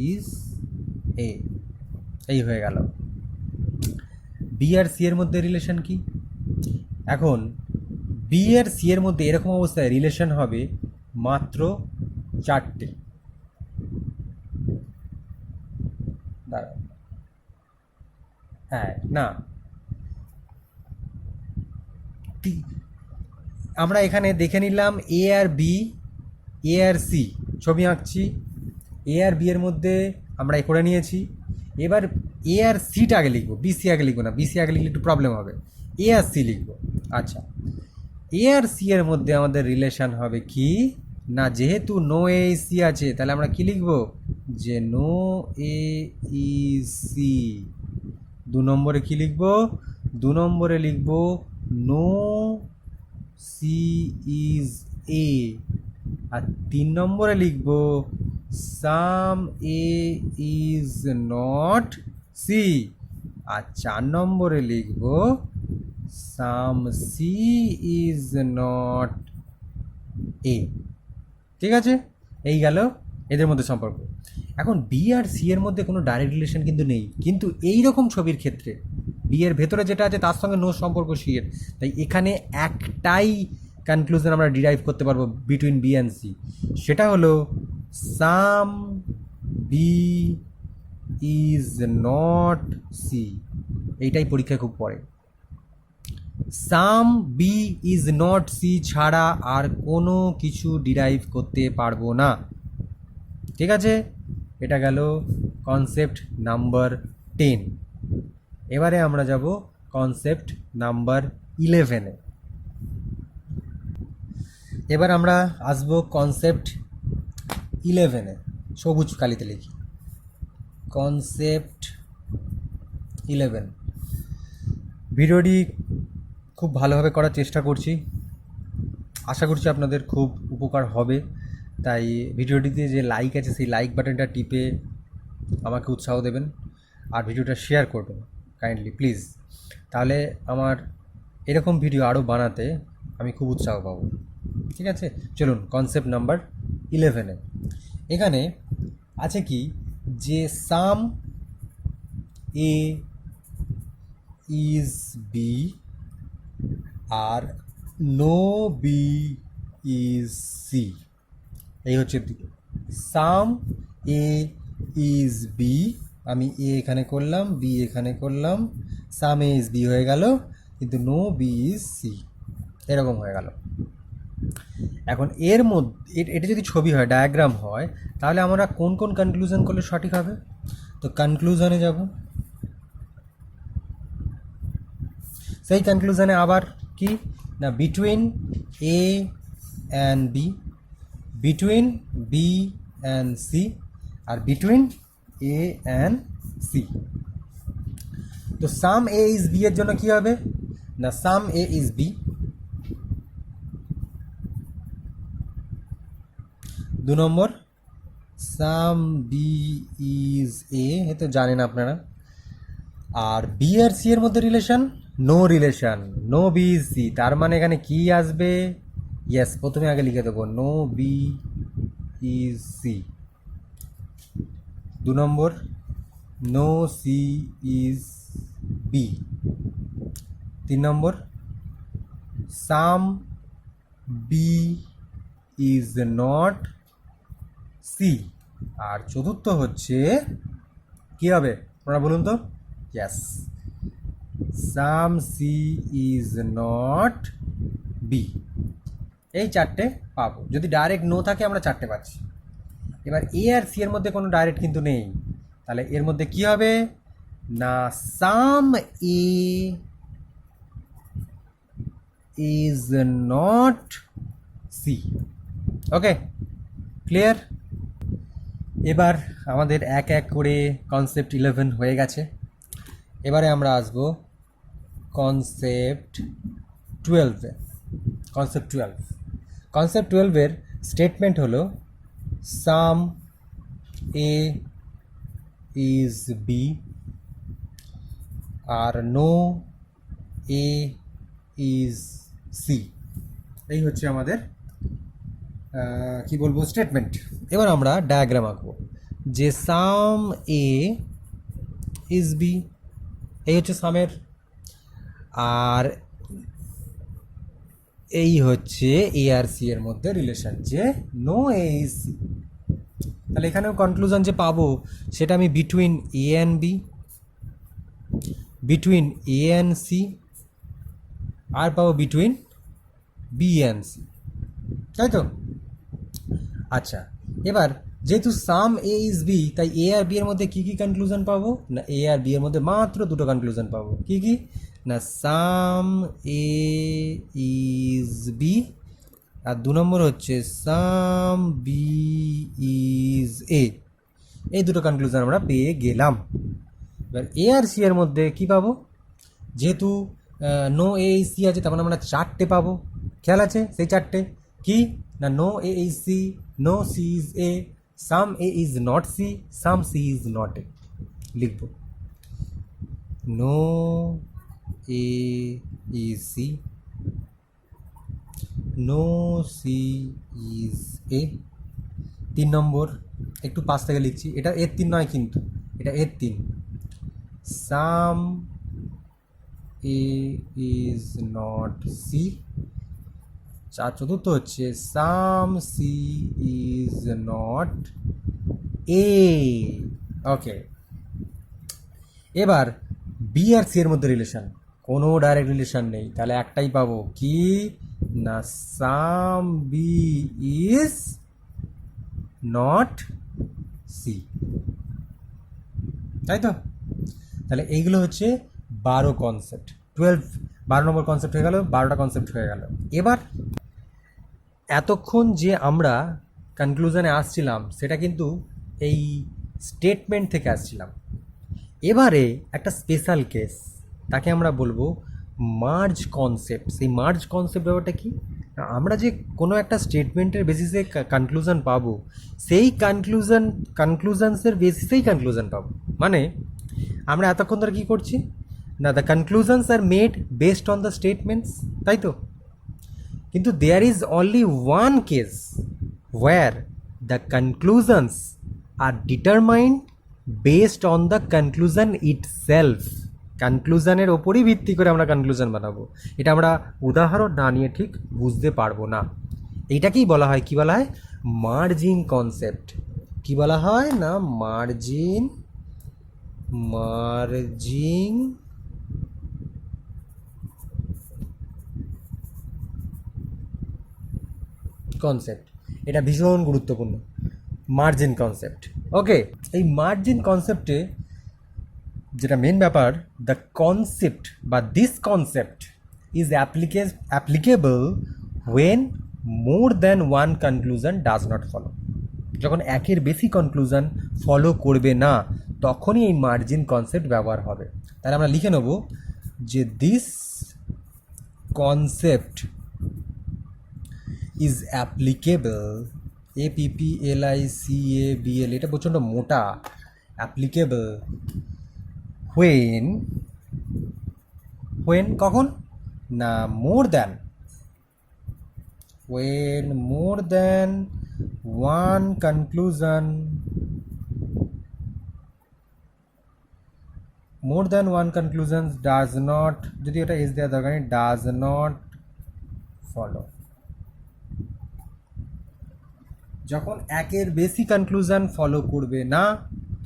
ইজ এ। এই হয়ে গেল। বি আর সি এর মধ্যে রিলেশন কি? এখন বি আর সি এর মধ্যে এরকম অবস্থায় রিলেশন হবে মাত্র 4টে। দাঁড়াও, হ্যাঁ না, আমরা এখানে দেখে নিলাম এ আর বি, এ আর সি, ছবি আঁকছি। এ আর বি এর মধ্যে আমরা এ করে নিয়েছি। এবার এ আর সিটা আগে লিখবো, বি সি আগে লিখবো না, বি সি আগে লিখলে একটু প্রবলেম হবে। এ আর সি লিখবো। আচ্ছা, এ আর সি এর মধ্যে আমাদের রিলেশন হবে কি না, যেহেতু নো এ সি আছে তাহলে আমরা কি লিখবো, যে নো এ ইজ সি। 2 নম্বরে কি লিখবো? 2 নম্বরে লিখবো নো সি ইজ এ। আর 3 নম্বরে লিখবো সাম এ ইজ নট সি। আর 4 নম্বরে লিখবো সাম সি ইজ নট এ। ঠিক আছে, এই গেল এদের মধ্যে সম্পর্ক। এখন বি আর সি এর মধ্যে কোনো ডাইরেক্ট রিলেশন কিন্তু নেই, কিন্তু এই রকম ছবির ক্ষেত্রে বি এর ভেতরে যেটা আছে তার সঙ্গে নো সম্পর্ক সি এর, তাই এখানে একটাই কনক্লুশন আমরা ডিরাইভ করতে পারবো বিটুইন বি অ্যান্ড সি, সেটা হলো some B is not C. এইটাই পরীক্ষায় খুব পড়ে। Some B is not C ছাড়া আর কোনো কিছু ডিরাইভ করতে পারবো না। ঠিক আছে, এটা গেল কনসেপ্ট নাম্বার 10। এবারে আমরা যাব কনসেপ্ট নাম্বার 11-এ। এবার আমরা আসবো কনসেপ্ট 11-এ। সবুজ কালিতে লিখি কনসেপ্ট 11। ভিডিওটি খুব ভালোভাবে করার চেষ্টা করছি, আশা করছি আপনাদের খুব উপকার হবে। তাই ভিডিওটিতে যে লাইক আছে সেই লাইক বাটনটা টিপে আমাকে উৎসাহ দেবেন, আর ভিডিওটা শেয়ার করবেন কাইন্ডলি প্লিজ। তাহলে আমার এরকম ভিডিও আরও বানাতে আমি খুব উৎসাহ পাবো। ঠিক আছে, চলুন কনসেপ্ট নাম্বার 11-এ। এখানে আছে কি, যে সাম এ ইজ বি আর নো বি ইজ সি। এই হচ্ছে সাম এ ইজ বি, আমি এ এখানে করলাম, বি এখানে করলাম, সাম এ ইজ বি হয়ে গেল, কিন্তু নো বি ইজ সি, এরকম হয়ে গেল। এখন এর মধ্যে এটা যদি ছবি হয়, ডায়াগ্রাম হয়, তাহলে আমরা কোন কোন কনক্লুশন করলে সঠিক হবে? তো কনক্লুশনে যাব, সেই কনক্লুশনে আবার কি না, between A and B, between B and C, আর বিটুইন এ অ্যান্ড সি। তো সাম এ ইজ বি এর জন্য কি হবে না, some A is B. 2 number some B is A, এ তো জানেন আপনারা। আর বি আর সি এর মধ্যে relation no relation, no B is C, তার মানে এখানে কি আসবে? ইয়েস, প্রথমে আগে লিখে দেবো নো বি ইজ সি। 2 নম্বর no C is B. 3 number some B is not C. আর চতুর্থ হচ্ছে কি হবে আপনারা বলুন তো? Yes, some C is not B. এই চারটে পাবো। যদি ডাইরেক্ট নো থাকে আমরা চারটে পাচ্ছি। এবার এ আর সি এর মধ্যে কোনো ডাইরেক্ট কিন্তু নেই, তাহলে এর মধ্যে কি হবে না some A is not C. Okay, clear? এবার আমাদের এক এক করে কনসেপ্ট 11 হয়ে গেছে। এবারে আমরা আসবো কনসেপ্ট 12-এ। কনসেপ্ট 12-এর স্টেটমেন্ট হলো সাম এ ইজ বি আর নো এ ইজ সি। এই হচ্ছে আমাদের কি বলবো স্টেটমেন্ট। এবার আমরা ডায়াগ্রাম আঁকবো যে সাম এ ইজ বি, এই হচ্ছে সামের, আর এই হচ্ছে এ আর সি এর মধ্যে রিলেশন যে নো এ ইজ সি। তাহলে এখানেও কনক্লুশন যে পাবো সেটা আমি between A and B, between A and C, আর পাবো বিটুইন বি অ্যান্ড সি, তাই তো? আচ্ছা, এবার যেহেতু সাম এ ইজ বি, তাই এ আর বি এর মধ্যে কী কী কনক্লুশন পাবো না? এ আর বি এর মধ্যে মাত্র দুটো কনক্লুশন পাবো। কী কী না? সাম এ ইজ বি, আর 2 নম্বর হচ্ছে সাম বি ইজ এ। এই দুটো কনক্লুশন আমরা পেয়ে গেলাম। এবার এ আর সি এর মধ্যে কী পাবো? যেহেতু নো এ ইজ সি আছে, তার মানে আমরা চারটে পাবো। খেয়াল আছে সেই চারটে কি না? No A is C, no C is A, some A is not C, some C is not A. লিখব no A is C, no C is A. 3 নম্বর একটু পাশ থেকে লিখছি, এটা এর 3 নয় কিন্তু, এটা এর 3। সাম এ ইজ নট সি। চতুর্থ হচ্ছে সাম সি ইজ নট এ। ওকে, এবার বি আর সি এর মধ্যে রিলেশন কোনো ডাইরেক্ট রিলেশন নেই, তাহলে একটাই পাবো কি না some B is not C, তাই তো? তাহলে এইগুলো হচ্ছে 12 কনসেপ্ট। 12 নম্বর কনসেপ্ট হয়ে গেল, 12টা কনসেপ্ট হয়ে গেল। এবার এতক্ষণ যে আমরা কনক্লুশনে আসছিলাম সেটা কিন্তু এই স্টেটমেন্ট থেকে আসছিলাম। এবারে একটা স্পেশাল কেস, তাকে আমরা বলবো মার্জ কনসেপ্ট। সেই মার্জ কনসেপ্ট ব্যাপারটা কি? আমরা যে কোনো একটা স্টেটমেন্টের বেসিসে কনক্লুশন পাবো, সেই কনক্লুশনসের বেসিসেই কনক্লুশন পাবো। মানে আমরা এতক্ষণ ধরে কী করছি না, the conclusions are made based on the statements, তাই তো? কিন্তু there is only one case where the conclusions are determined based on the conclusion itself. কনক্লুশনের ওপরই ভিত্তি করে আমরা কনক্লুশন বানাবো। এটা আমরা উদাহরণ না নিয়ে ঠিক বুঝতে পারবো না। এইটাকেই বলা হয়, কি বলা হয়? Merging concept. কি বলা হয় না? Merging concept. এটা ভীষণ গুরুত্বপূর্ণ, মার্জিন কনসেপ্ট। ওকে, এই মার্জিন কনসেপ্টে যেটা মেন ব্যাপার, দ্য কনসেপ্ট বা this concept is applicable when more than one conclusion does not follow. যখন একের বেশি কনক্লুশন ফলো করবে না, তখনই এই মার্জিন কনসেপ্ট ব্যবহার হবে। তাহলে আমরা লিখে নেব যে this concept is applicable, APPLICABL, এটা প্রচণ্ড মোটা, অ্যাপ্লিকেবল হোয়েন হোয়েন কখন না more than when more than one conclusion does not যদি এটা is দেওয়া দরকার নেই does not follow যখন একের বেশি কনক্লুশন ফলো করবে না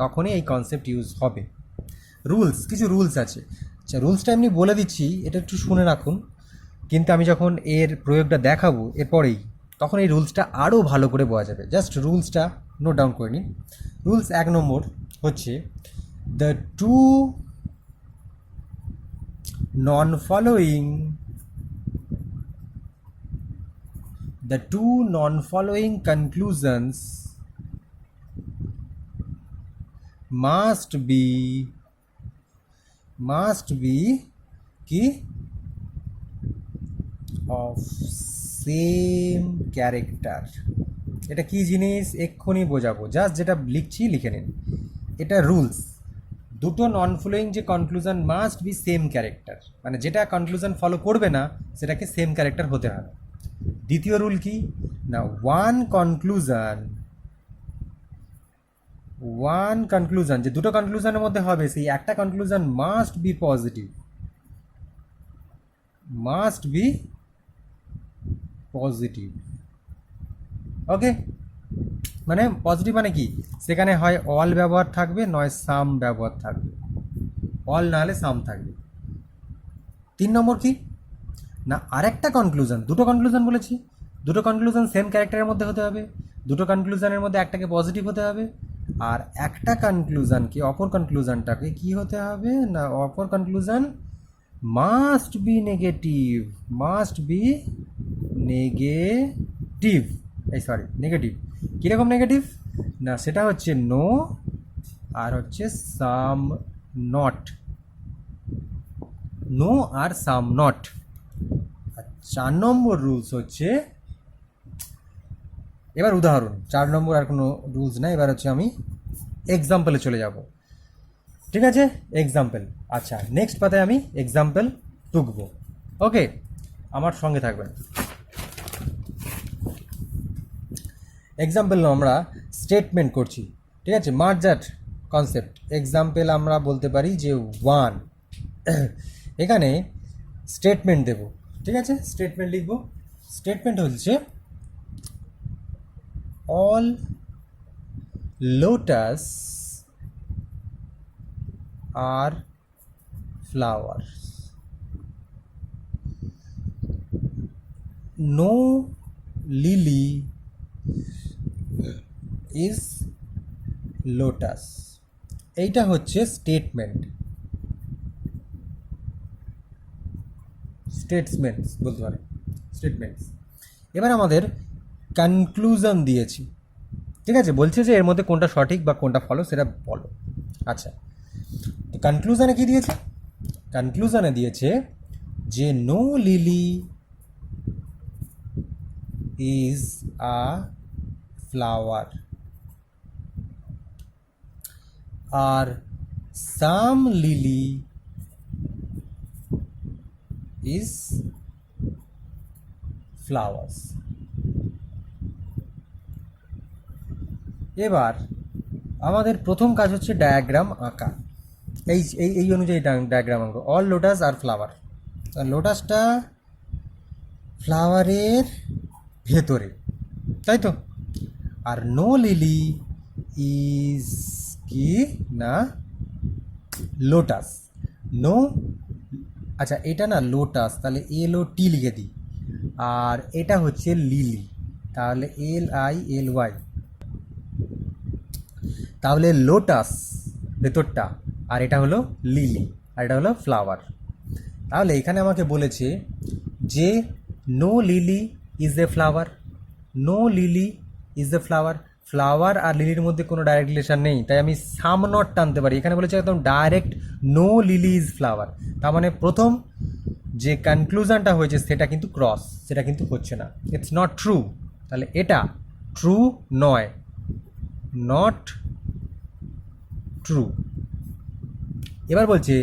তখনই এই কনসেপ্ট ইউজ হবে কিছু রুলস আছে আচ্ছা রুলসটা এমনি বলে দিচ্ছি এটা একটু শুনে রাখুন কিন্তু আমি যখন এর প্রয়োগটা দেখাবো এরপরেই তখন এই রুলসটা আরও ভালো করে বোঝা যাবে জাস্ট রুলসটা নোট ডাউন করে নিন রুলস 1 নম্বর হচ্ছে the two non-following conclusions must be কি of same character এটা কি জিনিস এক্ষুনি বোঝাবো জাস্ট যেটা লিখছি লিখে নিন এটা রুলস দুটো নন ফলোয়িং যে conclusion must B same character মানে যেটা কনক্লুশন ফলো করবে না সেটাকে সেম ক্যারেক্টার হতে হবে দ্বিতীয় রুল কি না ওয়ান কনক্লুশন যে দুটো কনক্লুশনের মধ্যে হবে সেই একটা কনক্লুশন মাস্ট বি পজিটিভ ওকে মানে পজিটিভ মানে কি সেখানে হয় অল ব্যবহার থাকবে নয় সাম ব্যবহার থাকবে অল না হলে সাম থাকবে 3 নম্বর কি না আরেকটা কনক্লুশন দুটো কনক্লুশন বলেছি দুটো কনক্লুশন সেম ক্যারেক্টারের মধ্যে হতে হবে দুটো কনক্লুশনের মধ্যে একটাকে পজিটিভ হতে হবে আর একটা কনক্লুশনকে অপর কনক্লুশনটাকে কি হতে হবে না অপর conclusion must be negative negative কীরকম নেগেটিভ না সেটা হচ্ছে নো আর হচ্ছে সাম নট নো আর সাম নট আর 4 নম্বর রুলস হচ্ছে এবার উদাহরণ 4 নম্বর আর কোনো রুলস না এবার হচ্ছে আমি এক্সাম্পলে চলে যাব ঠিক আছে এক্সাম্পল আচ্ছা নেক্সট পাতায় আমি এক্সাম্পল টুকবো ওকে আমার সঙ্গে থাকবেন এক্সাম্পল আমরা স্টেটমেন্ট করছি ঠিক আছে মার্জ দ্যাট কনসেপ্ট এক্সাম্পল আমরা বলতে পারি যে 1 এখানে স্টেটমেন্ট দেব ঠিক আছে স্টেটমেন্ট লিখব স্টেটমেন্ট হচ্ছে all lotus are flowers no lily is lotus এইটা হচ্ছে স্টেটমেন্টস বলতে পারে স্টেটমেন্টস এবার আমাদের কনক্লুশন দিয়েছি ঠিক আছে বলছে যে এর মধ্যে কোনটা সঠিক বা কোনটা ফলো সেটা বলো আচ্ছা তো কনক্লুশনে কি দিয়েছে কনক্লুশনে দিয়েছে যে no lily is a flower আর সাম লিলি ইজ ফ্লাওয়ার্স এবার আমাদের প্রথম কাজ হচ্ছে ডায়াগ্রাম আঁকা এই অনুযায়ী ডায়াগ্রাম আঁকবো অল লোটাস আর ফ্লাওয়ার লোটাসটা ফ্লাওয়ারের ভেতরে তাই তো আর নো লিলি ইজ কি না লোটাস নো আচ্ছা এটা না লোটাস তাহলে LOT লিখে দিই আর এটা হচ্ছে লিলি তাহলে LILY তাহলে লোটাস ভেতরটা আর এটা হলো লিলি আর এটা হলো ফ্লাওয়ার তাহলে এখানে আমাকে বলেছে যে no lily is a flower flower আর লিলির মধ্যে কোনো ডাইরেক্ট রিলেশন নেই তাই আমি সাম নট টানতে পারি এখানে বলেছে একদম direct no lily is flower তার মানে প্রথম যে কনক্লুশনটা হয়েছে সেটা কিন্তু ক্রস সেটা কিন্তু হচ্ছে না ইটস নট ট্রু তাহলে এটা ট্রু নয় নট ট্রু এবার বলছে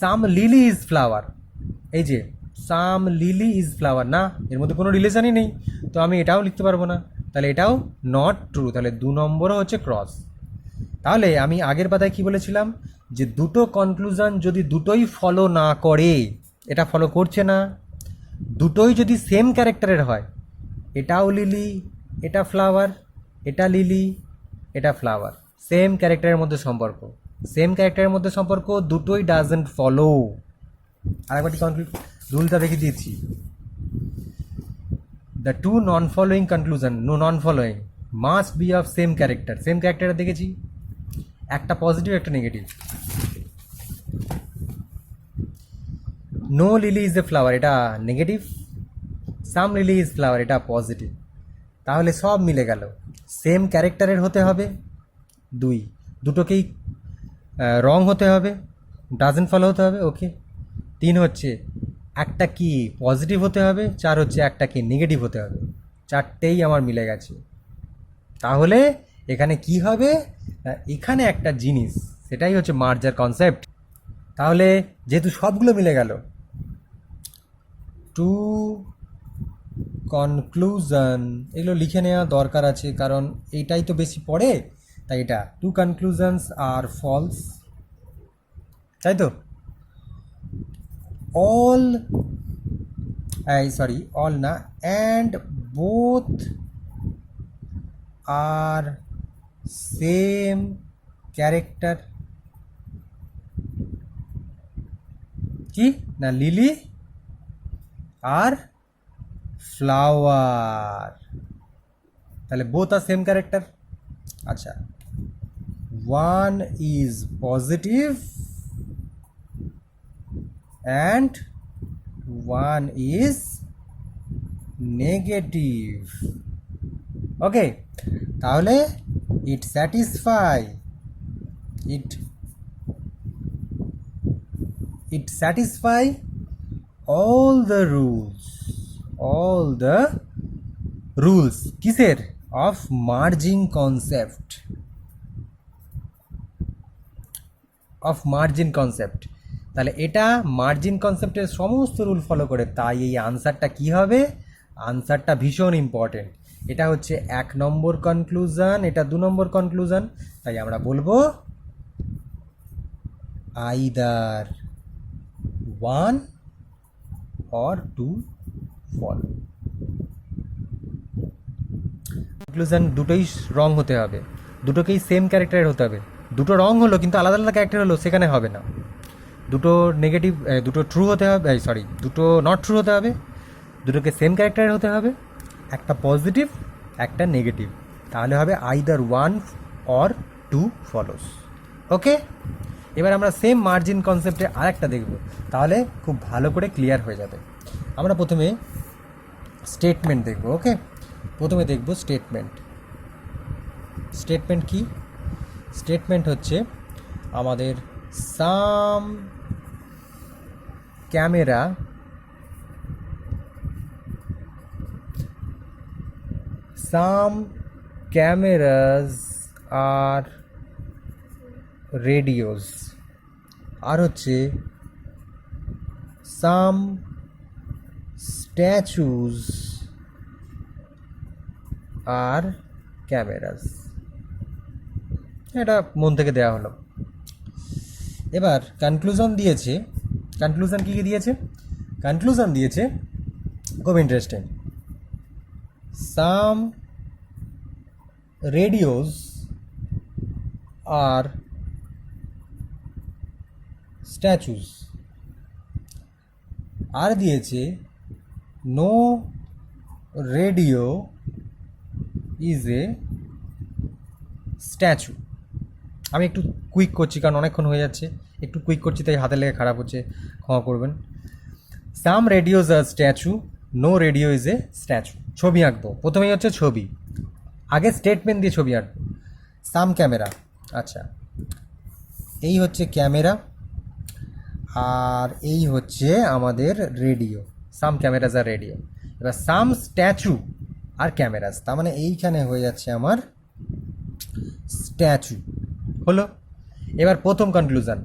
সাম লিলি ইজ ফ্লাওয়ার, এই যে সাম লিলি ইজ ফ্লাওয়ার, না এর মধ্যে কোনো রিলেশনই নেই, তো আমি এটাও লিখতে পারবো না, তাহলে এটাও নট ট্রু, তাহলে 2 নম্বরও হচ্ছে ক্রস। তাহলে আমি আগের পাতায় কি বলেছিলাম, যে দুটো কনক্লুশন যদি দুটোই ফলো না করে, এটা ফলো করছে না, দুটোই যদি সেম ক্যারেক্টারের হয়, এটাও লিলি এটা ফ্লাওয়ার, এটা লিলি এটা ফ্লাওয়ার, সেম ক্যারেক্টারের মধ্যে সম্পর্ক, সেম ক্যারেক্টারের মধ্যে সম্পর্ক, দুটোই ডাজেন্ট ফলো। আরেকবারটি রুলটা দেখে দিয়েছি, the two non following conclusion, non following must be of same character, same character দেখেছি, একটা পজিটিভ একটা negative. No lily is a flower, এটা negative, some lily is flower, এটা পজিটিভ, তাহলে সব মিলে গেল। সেম ক্যারেক্টারের হতে হবে, দুটোকেই রং হতে হবে, ডাজেন্ট ফলো হতে হবে, ওকে। 3 হচ্ছে একটা কি পজিটিভ হতে হবে, 4 হচ্ছে একটা কি নেগেটিভ হতে হবে, 4টেই আমার মিলে গেছে। তাহলে এখানে কি হবে, এখানে একটা জিনিস, সেটাই হচ্ছে মার্জার কনসেপ্ট। তাহলে যেহেতু সবগুলো মিলে গেল, টু কনক্লুশন, এগুলো লিখে নেওয়া দরকার আছে, কারণ এইটাই তো বেশি পড়ে, তাই এটা টু কনক্লুশনস আর ফলস, তাই তো। অল অল না, and both are same character, কি না লিলি আর ফ্লাওয়ার, তাহলে বোথ আর সেম ক্যারেক্টার। আচ্ছা, one is positive and one is negative, okay. তাহলে it satisfy all the rules কিসের, অফ মার্জিং কনসেপ্ট, তাহলে এটা মার্জিন কনসেপ্টের সমস্ত রুল ফলো করে, তাই এই আনসারটা কি হবে, আনসারটা ভীষণ ইম্পর্টেন্ট। এটা হচ্ছে 1 নম্বর কনক্লুশন, এটা 2 নম্বর কনক্লুশন, তাই আমরা বলবো আইদার 1 or 2 ফলো। কনক্লুশন দুটোই রং হতে হবে, দুটোকেই সেম ক্যারেক্টারের হতে হবে, দুটো রং হলো কিন্তু আলাদা আলাদা ক্যারেক্টার হলো, সেখানে হবে না। দুটো নেগেটিভ, দুটো ট্রু হতে হবে, দুটো নট ট্রু হতে হবে, দুটোকে সেম ক্যারেক্টারের হতে হবে, একটা পজিটিভ একটা নেগেটিভ, তাহলে হবে আইদার 1 or 2 ফলোস, ওকে। এবার আমরা সেম মার্জিন কনসেপ্টে আরেকটা দেখব, তাহলে খুব ভালো করে ক্লিয়ার হয়ে যাবে। আমরা প্রথমে স্টেটমেন্ট দেখব, ওকে। প্রথমে দেখব স্টেটমেন্ট কি, স্টেটমেন্ট হচ্ছে আমাদের সাম ক্যামেরাস আর রেডিওস, আর হচ্ছে সাম স্ট্যাচুজ আর ক্যামেরাস, এটা মন থেকে দেওয়া হলো। এবার কনক্লুশন দিয়েছে, কনক্লুশন কী কী দিয়েছে, কনক্লুশন দিয়েছে খুব interesting, some radios are statues, আর দিয়েছে no radio is a statue. আমি একটু কুইক করছি কারণ অনেকক্ষণ হয়ে যাচ্ছে, একটু কুইক করছি তাই হাতে লেগে খারাপ হচ্ছে, ক্ষমা করবেন। Some radios are statue, no radio is a statue. ছবি আঁকবো, প্রথমেই হচ্ছে ছবি, আগে স্টেটমেন্ট দিয়ে ছবি আঁকবো। সাম ক্যামেরা, আচ্ছা এই হচ্ছে ক্যামেরা আর এই হচ্ছে আমাদের রেডিও, সাম ক্যামেরাস আর রেডিও। এবার সাম স্ট্যাচু আর ক্যামেরাস, তার মানে এইখানে হয়ে যাচ্ছে আমার স্ট্যাচু, হলো। এবার প্রথম conclusion,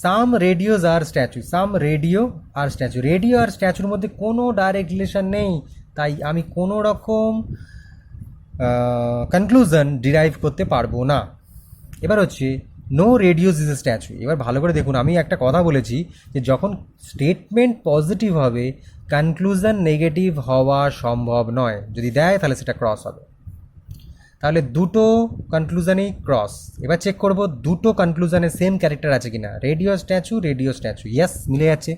some radios are statue, some radio R statue, radio আর স্ট্যাচুর মধ্যে কোনো ডাইরেক্ট রিলেশন নেই, তাই আমি কোনো রকম কনক্লুশন ডিরাইভ করতে পারবো না। এবার হচ্ছে no radios is a statue. এবার ভালো করে দেখুন, আমি একটা কথা বলেছি যে যখন স্টেটমেন্ট পজিটিভ হবে কনক্লুশন নেগেটিভ হওয়া সম্ভব নয়, যদি দেয় তাহলে সেটা ক্রস হবে। তাহলে দুটো কনক্লুশনই ক্রস। এবার চেক করব দুটো কনক্লুশনে সেম ক্যারেক্টার আছে কিনা। রেডিও স্ট্যাচু ইয়েস মিলে যাচ্ছে।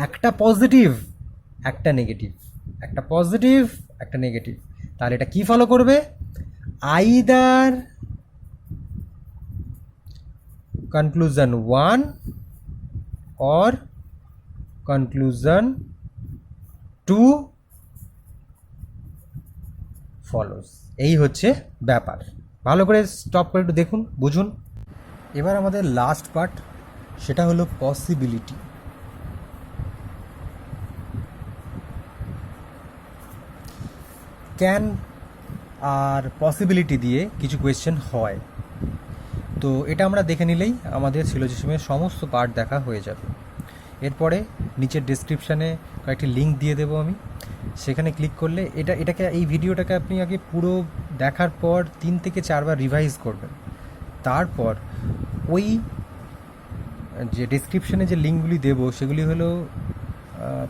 একটা পজিটিভ একটা নেগেটিভ, একটা পজিটিভ একটা নেগেটিভ, তাহলে এটা কি ফলো করবে? Either conclusion 1 or conclusion 2 follows. এই হচ্ছে ব্যাপার। ভালো করে স্টপ করে একটু দেখুন, বুঝুন। এবার আমাদের লাস্ট পার্ট, সেটা হলো পসিবিলিটি। ক্যান আর পসিবিলিটি দিয়ে কিছু কোয়েশ্চেন হয়, তো এটা আমরা দেখে নিলেই আমাদের সিলোজিজমের সমস্ত পার্ট দেখা হয়ে যাবে। এরপরে নিচের ডেসক্রিপশানে কয়েকটি লিঙ্ক দিয়ে দেবো আমি, সেখানে ক্লিক করলে এই ভিডিওটাকে আপনি আগে পুরো দেখার পর 3 থেকে 4 বার রিভাইজ করবেন। তারপর ওই যে ডেসক্রিপশানে যে লিঙ্কগুলি দেবো সেগুলি হলো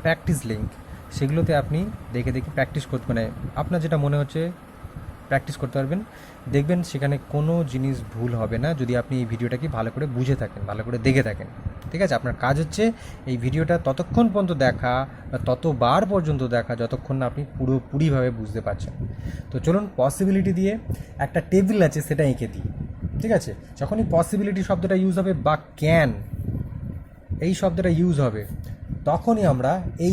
প্র্যাকটিস লিঙ্ক, সেগুলোতে আপনি দেখে দেখে প্র্যাকটিস করতে, মানে আপনার যেটা মনে হচ্ছে প্র্যাকটিস করতে পারবেন। দেখবেন সেখানে কোনো জিনিস ভুল হবে না যদি আপনি এই ভিডিওটাকে ভালো করে বুঝে থাকেন, ভালো করে দেখে থাকেন। ঠিক আছে, আপনার কাজ হচ্ছে এই ভিডিওটা ততক্ষণ পর্যন্ত দেখা বা ততবার পর্যন্ত দেখা যতক্ষণ না আপনি পুরোপুরিভাবে বুঝতে পারছেন। তো চলুন পসিবিলিটি দিয়ে একটা টেবিল আছে সেটা এঁকে দিই। ঠিক আছে, যখনই পসিবিলিটি শব্দটা ইউজ হবে বা ক্যান এই শব্দটা ইউজ হবে তখনই আমরা এই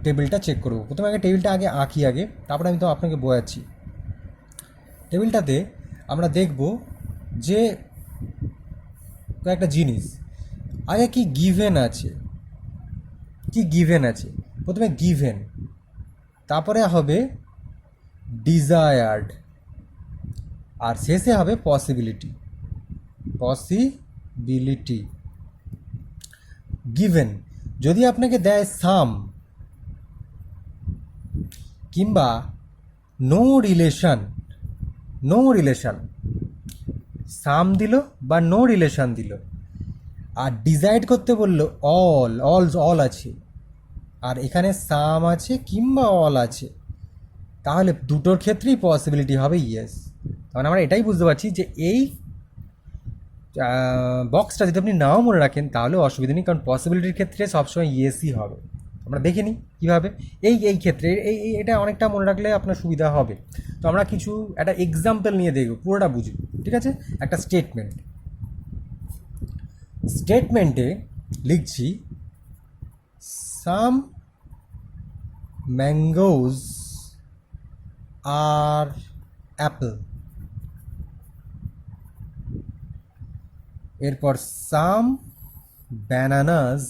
টেবিলটা চেক করব। প্রথমে টেবিলটা আঁকি আগে, তারপরে আমি তো আপনাকে বোঝাচ্ছি। টেবিলটাতে আমরা দেখব যে কয়েকটা জিনিস আগে কি গিভেন আছে, প্রথমে গিভেন, তারপরে হবে ডিজায়ার্ড, আর শেষে হবে পসিবিলিটি। গিভেন যদি আপনাকে দেয় সাম কিংবা নো রিলেশন, সাম দিল বা নো রিলেশন দিল, আর ডিসাইড করতে বললো অল আছে, আর এখানে সাম আছে কিংবা অল আছে, তাহলে দুটোর ক্ষেত্রেই পসিবিলিটি হবে ইয়েস। কারণ আমরা এটাই বুঝতে পারছি যে এই বক্সটা যদি আপনি নাও মনে রাখেন তাহলেও অসুবিধা নেই, কারণ পসিবিলিটির ক্ষেত্রে সবসময় ইয়েসই হবে। আমরা দেখে নিই কীভাবে এই ক্ষেত্রে এটা অনেকটা মনে রাখলে আপনার সুবিধা হবে। তো আমরা কিছু একটা এক্সাম্পল নিয়ে দেখব, পুরোটা বুঝি। ঠিক আছে, একটা স্টেটমেন্টে লিখছি সাম ম্যাঙ্গোজ আর অ্যাপল, এরপর সাম ব্যানানাস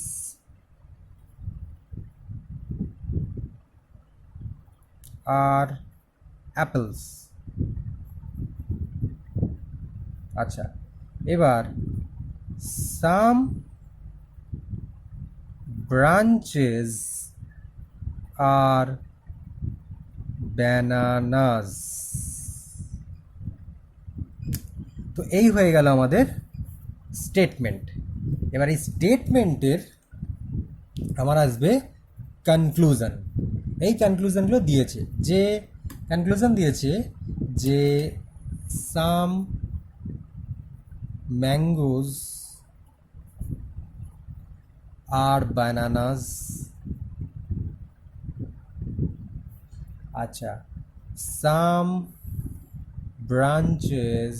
আর অ্যাপেলস। আচ্ছা, এবার সাম ব্রাঞ্চেস আর ব্যানানাস। তো এই হয়ে গেল আমাদের স্টেটমেন্ট। এবার এই স্টেটমেন্টের আমার আসবে কনক্লুশন। এই কনক্লুশনগুলো দিয়েছে, যে কনক্লুশন দিয়েছে যে সাম ম্যাঙ্গোজ আর বানানাস। আচ্ছা, some branches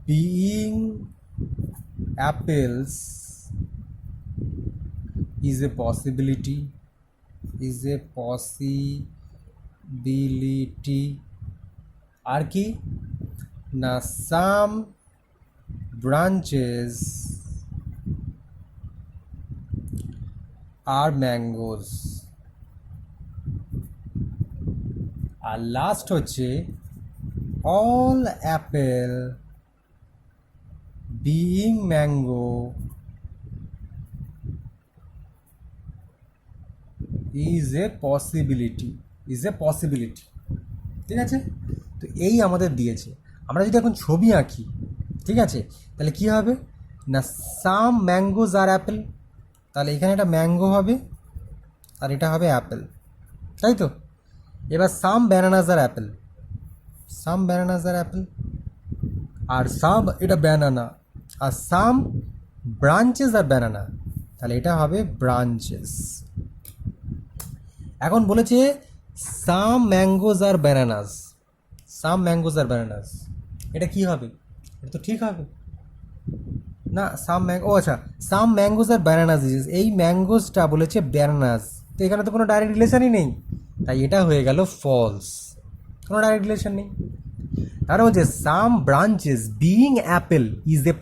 being apples is a possibility, আর কি না, some branches are mangoes, আর লাস্ট হচ্ছে all apple being mango is a possibility, ঠিক আছে। তো এই আমাদের দিয়েছে। আমরা যদি এখন ছবি আঁকি, ঠিক আছে, তাহলে কি হবে না, সাম ম্যাঙ্গোজ আর অ্যাপেল, তাহলে এখানে একটা ম্যাঙ্গো হবে আর এটা হবে অ্যাপেল, তাই তো। এবার সাম ব্যানানাজ আর অ্যাপেল, আর সাম এটা ব্যানানা, আর সাম ব্রাঞ্চেস আর ব্যানানা, তাহলে এটা হবে ব্রাঞ্চেস। এখন বলেছে সাম ম্যাঙ্গোজ আর ব্যানানাস, এটা কি হবে? এটা তো ঠিক হবে না, সাম ম্যাঙ্গোজ আর ব্যানানাস, এই ম্যাঙ্গোজটা বলেছে ব্যানানাস, তো এখানে তো কোনো ডাইরেক্ট রিলেশনই নেই, তাই এটা হয়ে গেল ফলস, কোনো ডাইরেক্ট রিলেশন নেই। তারা বলছে some branches being apple is a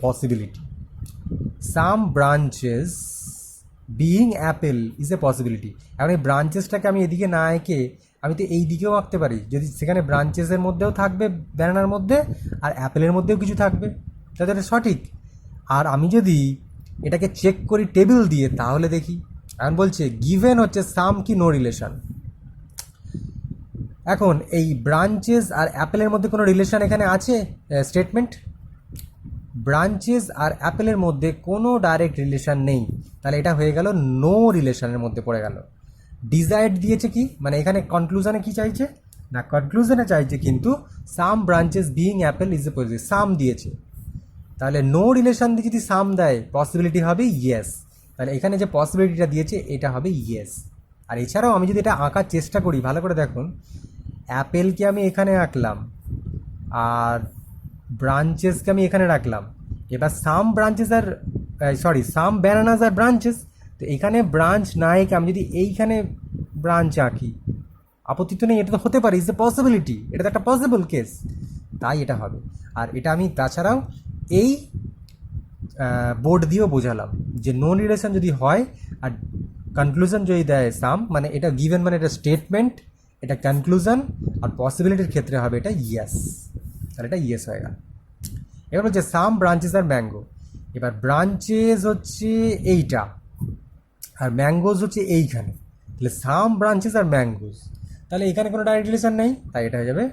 possibility, এখন এই ব্রাঞ্চেসটাকে আমি এদিকে না এঁকে আমি তো এই দিকেও আঁকতে পারি, যদি সেখানে ব্রাঞ্চেসের মধ্যেও থাকবে ব্যানানার মধ্যে আর অ্যাপেলের মধ্যেও কিছু থাকবে, তাহলে এটা সঠিক। আর আমি যদি এটাকে চেক করি টেবিল দিয়ে, তাহলে দেখি এখন বলছে গিভেন হচ্ছে সাম কি নো রিলেশন। এখন এই ব্রাঞ্চেস আর অ্যাপেলের মধ্যে কোনো রিলেশন এখানে আছে? স্টেটমেন্ট ব্রাঞ্চেস আর অ্যাপেলের মধ্যে কোনো ডাইরেক্ট রিলেশন নেই, তাহলে এটা হয়ে গেল নো রিলেশনের মধ্যে পড়ে গেল। ডিজায়ার্ড দিয়েছে কি, মানে এখানে কনক্লুশনে কি চাইছে না, কনক্লুশনে চাইছে কিন্তু some branches being apple is a possibility, some দিয়েছে, তাহলে নো রিলেশন দিয়ে যদি সাম দেয় পসিবিলিটি হবে ইয়েস, তাহলে এখানে যে পসিবিলিটিটা দিয়েছে এটা হবে ইয়েস। আর এছাড়াও আমি যদি এটা আঁকার চেষ্টা করি, ভালো করে দেখুন, অ্যাপেলকে আমি এখানে আঁকলাম আর ব্রাঞ্চেসকে আমি এখানে রাখলাম, এবার সাম ব্যানানাস আর ব্রাঞ্চেস, তো এখানে ব্রাঞ্চ নাই, আমি যদি এইখানে ব্রাঞ্চ আঁকি আপত্তি তো নেই, এটা তো হতে পারে, ইজ এ পসিবিলিটি, এটা তো একটা পসিবল কেস, তাই এটা হবে। আর এটা আমি তাছাড়াও এই বোর্ড দিয়েও বোঝালাম যে নো রিলেশন যদি হয় আর কনক্লুশন যদি দেয় সাম, মানে এটা গিভেন মানে এটা স্টেটমেন্ট, এটা কনক্লুশন, আর পসিবিলিটির ক্ষেত্রে হবে এটা ইয়েস, তাহলে এটা ইয়েস হয়ে গেল। এবার হচ্ছে সাম ব্রাঞ্চেস আর ম্যাঙ্গো, এবার ব্রাঞ্চেস হচ্ছে এইটা আর ম্যাঙ্গোজ হচ্ছে এইখানে, তাহলে সাম ব্রাঞ্চেস আর ম্যাঙ্গোজ, তাহলে এখানে কোনো ডাইরেক্ট রিলেশন নেই, তাই এটা হয়ে যাবে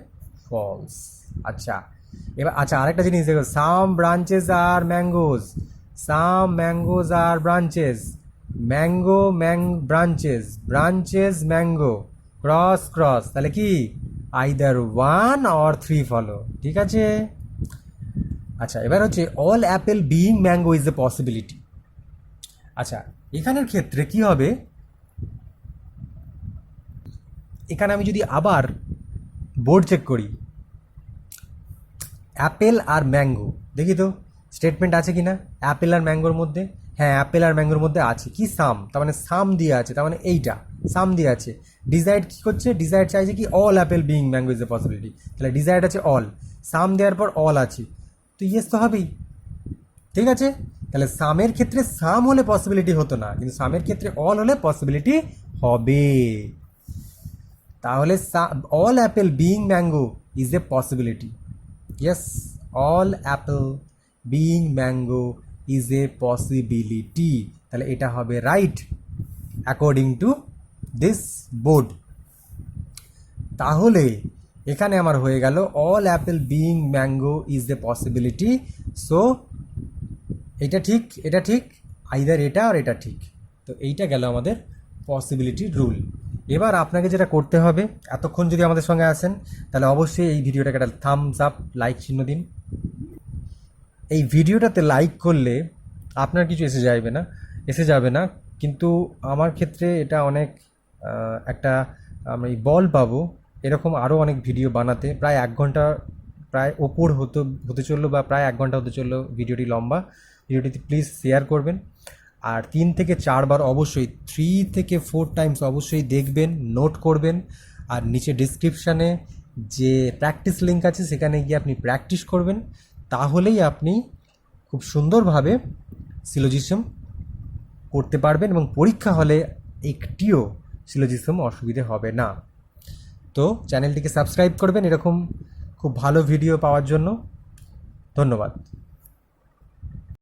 ফলস। আচ্ছা, এবার আরেকটা জিনিস দেখো, some branches are mangoes, some mangoes are branches, mango branches mango, cross, তাহলে কি আইদার 1 or 3 ফলো, ঠিক আছে। আচ্ছা, এবার হচ্ছে all Apple being mango is a possibility. আচ্ছা, এখানের ক্ষেত্রে কি হবে, এখানে আমি যদি আবার বোর্ড চেক করি, অ্যাপেল আর ম্যাঙ্গো, দেখি তো স্টেটমেন্ট আছে কি না অ্যাপেল আর ম্যাঙ্গোর মধ্যে, হ্যাঁ অ্যাপেল আর ম্যাঙ্গোর মধ্যে আছে, কি সাম, তার মানে সাম দিয়ে আছে, তার মানে এইটা সাম দিয়ে আছে। ডিজায়ার্ড কী করছে, ডিজায়ার্ড চাইছে কি all Apple being mango is a possibility, তাহলে ডিজায়ার্ড আছে অল, সাম দেওয়ার পর অল আছে, তো ইয়েস তো হবেই, ঠিক আছে। তাহলে সামের ক্ষেত্রে সাম হলে পসিবিলিটি হতো না, কিন্তু সামের ক্ষেত্রে অল হলে পসিবিলিটি হবে, তাহলে all Apple being mango is a possibility, yes, all Apple being mango is a possibility, তাহলে এটা হবে right according to this board. তাহলে এখানে আমার হয়ে গেল all Apple being mango is a possibility, so এটা ঠিক, আইদার এটা আর এটা ঠিক, তো এইটা গেল আমাদের পসিবিলিটি রুল। এবার আপনাকে যেটা করতে হবে, এতক্ষণ যদি আমাদের সঙ্গে আসেন তাহলে অবশ্যই এই ভিডিওটাকে একটা থামস আপ লাইক চিহ্ন দিন। এই ভিডিওটাতে লাইক করলে আপনার কিছু এসে যাবে না, কিন্তু আমার ক্ষেত্রে এটা অনেক একটা আমি বল পাবো এরকম আরও অনেক ভিডিও বানাতে। প্রায় 1 ঘন্টা প্রায় ওপর হতে চললো, বা প্রায় 1 ঘন্টা হতে চললো ভিডিওটি লম্বা। ভিডিওটিতে প্লিজ শেয়ার করবেন, আর 3 থেকে 4 বার অবশ্যই 3 থেকে 4 টাইমস অবশ্যই দেখবেন, নোট করবেন, আর নিচে ডিসক্রিপশানে যে প্র্যাকটিস লিঙ্ক আছে সেখানে গিয়ে আপনি প্র্যাকটিস করবেন, তাহলেই আপনি খুব সুন্দরভাবে সিলোজিজম করতে পারবেন এবং পরীক্ষা হলে একটিও সিলোজিজম অসুবিধে হবে না। তো চ্যানেলটিকে সাবস্ক্রাইব করবেন এরকম খুব ভালো ভিডিও পাওয়ার জন্য। ধন্যবাদ।